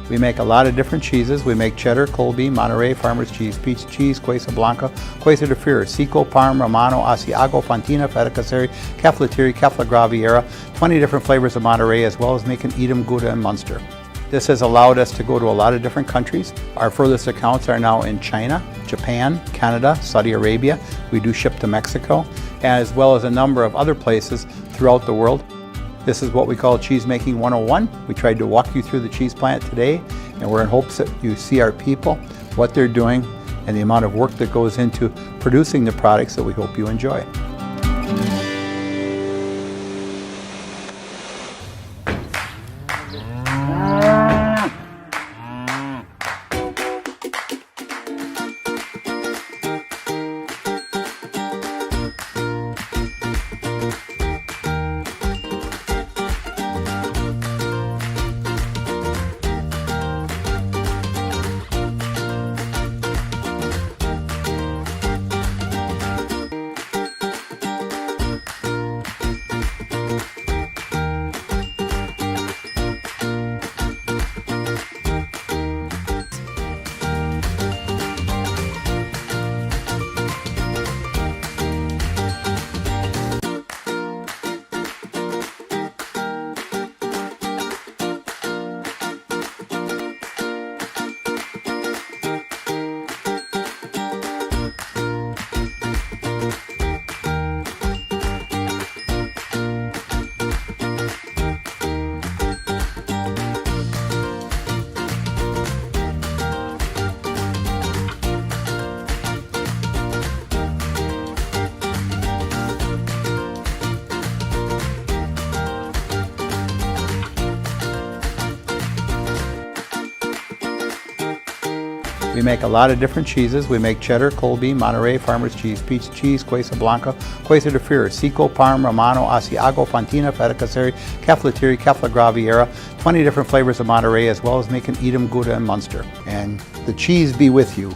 We make a lot of different cheeses. We make cheddar, Colby, Monterey, Farmer's Cheese, Peach Cheese, Quesa Blanca, Quesa de Freer, Seco, Parm, Romano, Asiago, Fontina, Feta Caseri, Caflatiri, Cafla Graviera, 20 different flavors of Monterey, as well as making Edam, Gouda, and Munster. This has allowed us to go to a lot of different countries. Our furthest accounts are now in China, Japan, Canada, Saudi Arabia. We do ship to Mexico, as well as a number of other places throughout the world. This is what we call Cheese Making 101. We tried to walk you through the cheese plant today, and we're in hopes that you see our people, what they're doing, and the amount of work that goes into producing the products that we hope you enjoy. We make a lot of different cheeses. We make cheddar, Colby, Monterey, Farmer's Cheese, Peach Cheese, Quesa Blanca, Quesa de Freer, Seco, Parm, Romano, Asiago, Fontina, Feta Caseri, Caflatiri, Cafla Graviera, 20 different flavors of Monterey, as well as making Edam, Gouda, and Munster. And the cheese be with you.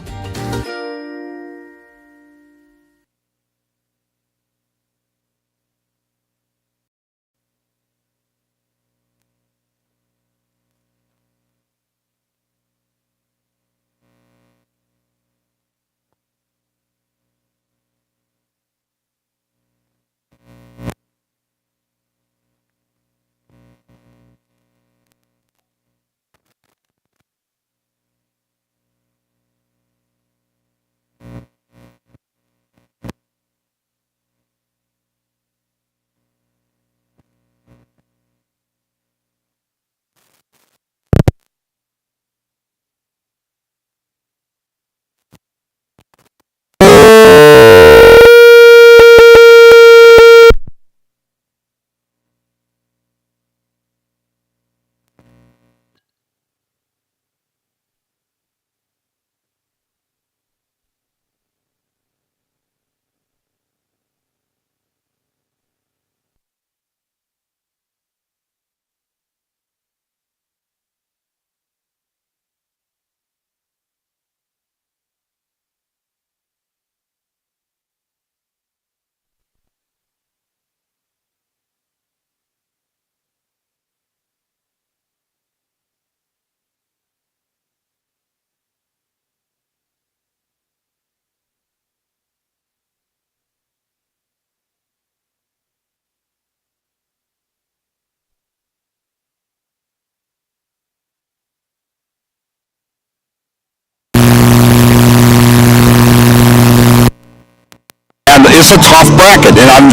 it's a tough bracket, and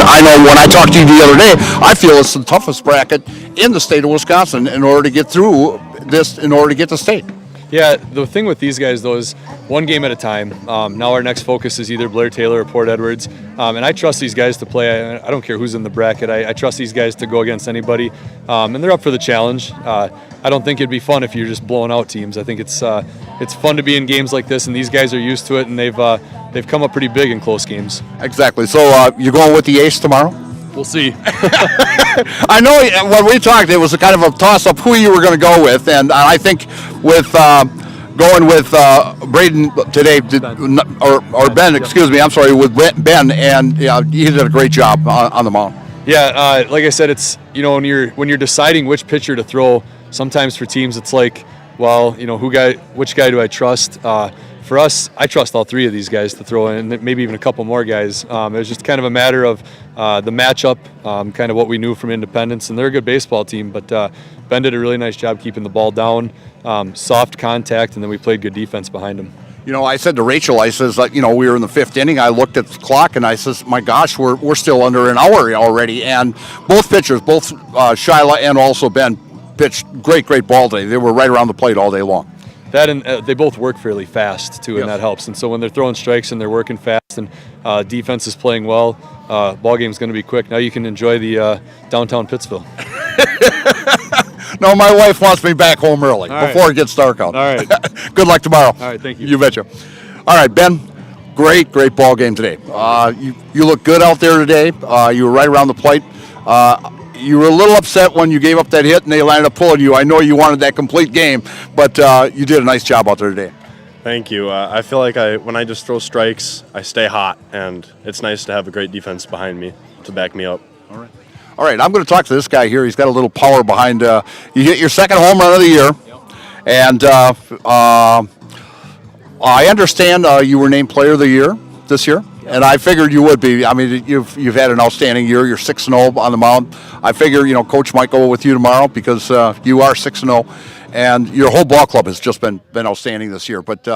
I know when I talked to you the other day, I feel it's the toughest bracket in the state of Wisconsin in order to get through this, in order to get to state. Yeah, the thing with these guys, though, is one game at a time. Now our next focus is either Blair Taylor or Port Edwards. And I trust these guys to play. I don't care who's in the bracket. I trust these guys to go against anybody. And they're up for the challenge. I don't think it'd be fun if you're just blowing out teams. I think it's fun to be in games like this, and these guys are used to it, and they've come up pretty big in close games. Exactly. So you're going with the Ace tomorrow? We'll see. I know when we talked, it was a kind of a toss-up who you were going to go with, and I think with going with Braden today, or Ben, excuse me, I'm sorry, with Ben, and he did a great job on the mound. Yeah, like I said, it's when you're deciding which pitcher to throw. Sometimes for teams, it's like, well, which guy do I trust? For us, I trust all three of these guys to throw in, maybe even a couple more guys. It was just kind of a matter of the matchup, kind of what we knew from Independence, and they're a good baseball team, but Ben did a really nice job keeping the ball down, soft contact, and then we played good defense behind him. I said to Rachel, I says, we were in the fifth inning. I looked at the clock and I says, my gosh, we're still under an hour already. And both pitchers, both Shyla and also Ben, pitched great ball today. They were right around the plate all day long. That and they both work fairly fast too, and that helps. And so when they're throwing strikes and they're working fast, and defense is playing well, ball game's going to be quick. Now you can enjoy the downtown Pittsville. No, my wife wants me back home early before it gets dark out. All right. Good luck tomorrow. All right, thank you. You betcha. All right, Ben, great ball game today. You look good out there today. You were right around the plate. You were a little upset when you gave up that hit and they landed up pulling you. I know you wanted that complete game, but you did a nice job out there today. Thank you. I feel like when I just throw strikes, I stay hot, and it's nice to have a great defense behind me to back me up. All right, I'm going to talk to this guy here. He's got a little power behind. You hit your second home run of the year, and I understand you were named Player of the Year this year. And I figured you would be. I mean, you've had an outstanding year. You're 6-0 on the mound. I figure, Coach might go with you tomorrow because you are 6-0, and your whole ball club has just been outstanding this year. But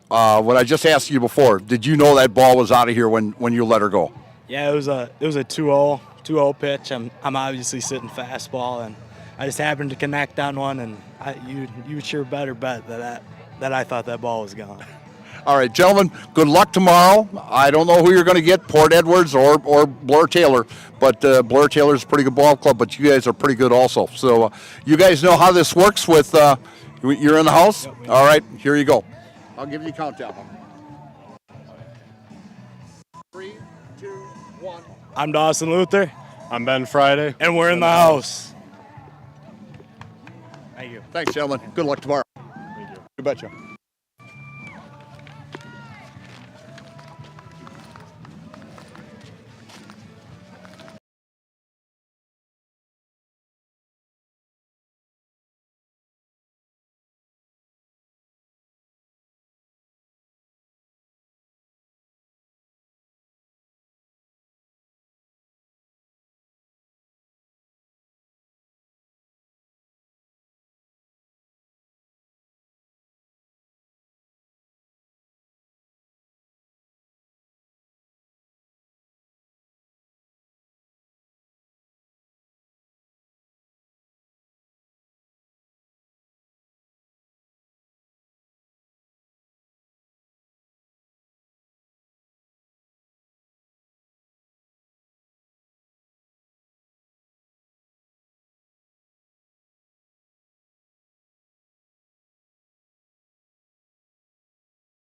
what I just asked you before, did you know that ball was out of here when you let her go? Yeah, it was a 2-0 pitch. I'm obviously sitting fastball, and I just happened to connect on one, and you sure better bet that I thought that ball was gone. All right, gentlemen, good luck tomorrow. I don't know who you're going to get, Port Edwards or Blair Taylor, but Blair Taylor's a pretty good ball club, but you guys are pretty good also. So you guys know how this works with, you're in the house? All right, here you go. I'll give you a countdown. 3, 2, 1. I'm Dawson Luther. I'm Ben Friday. And we're in the house. Thank you. Thanks, gentlemen. Good luck tomorrow. Thank you. You betcha.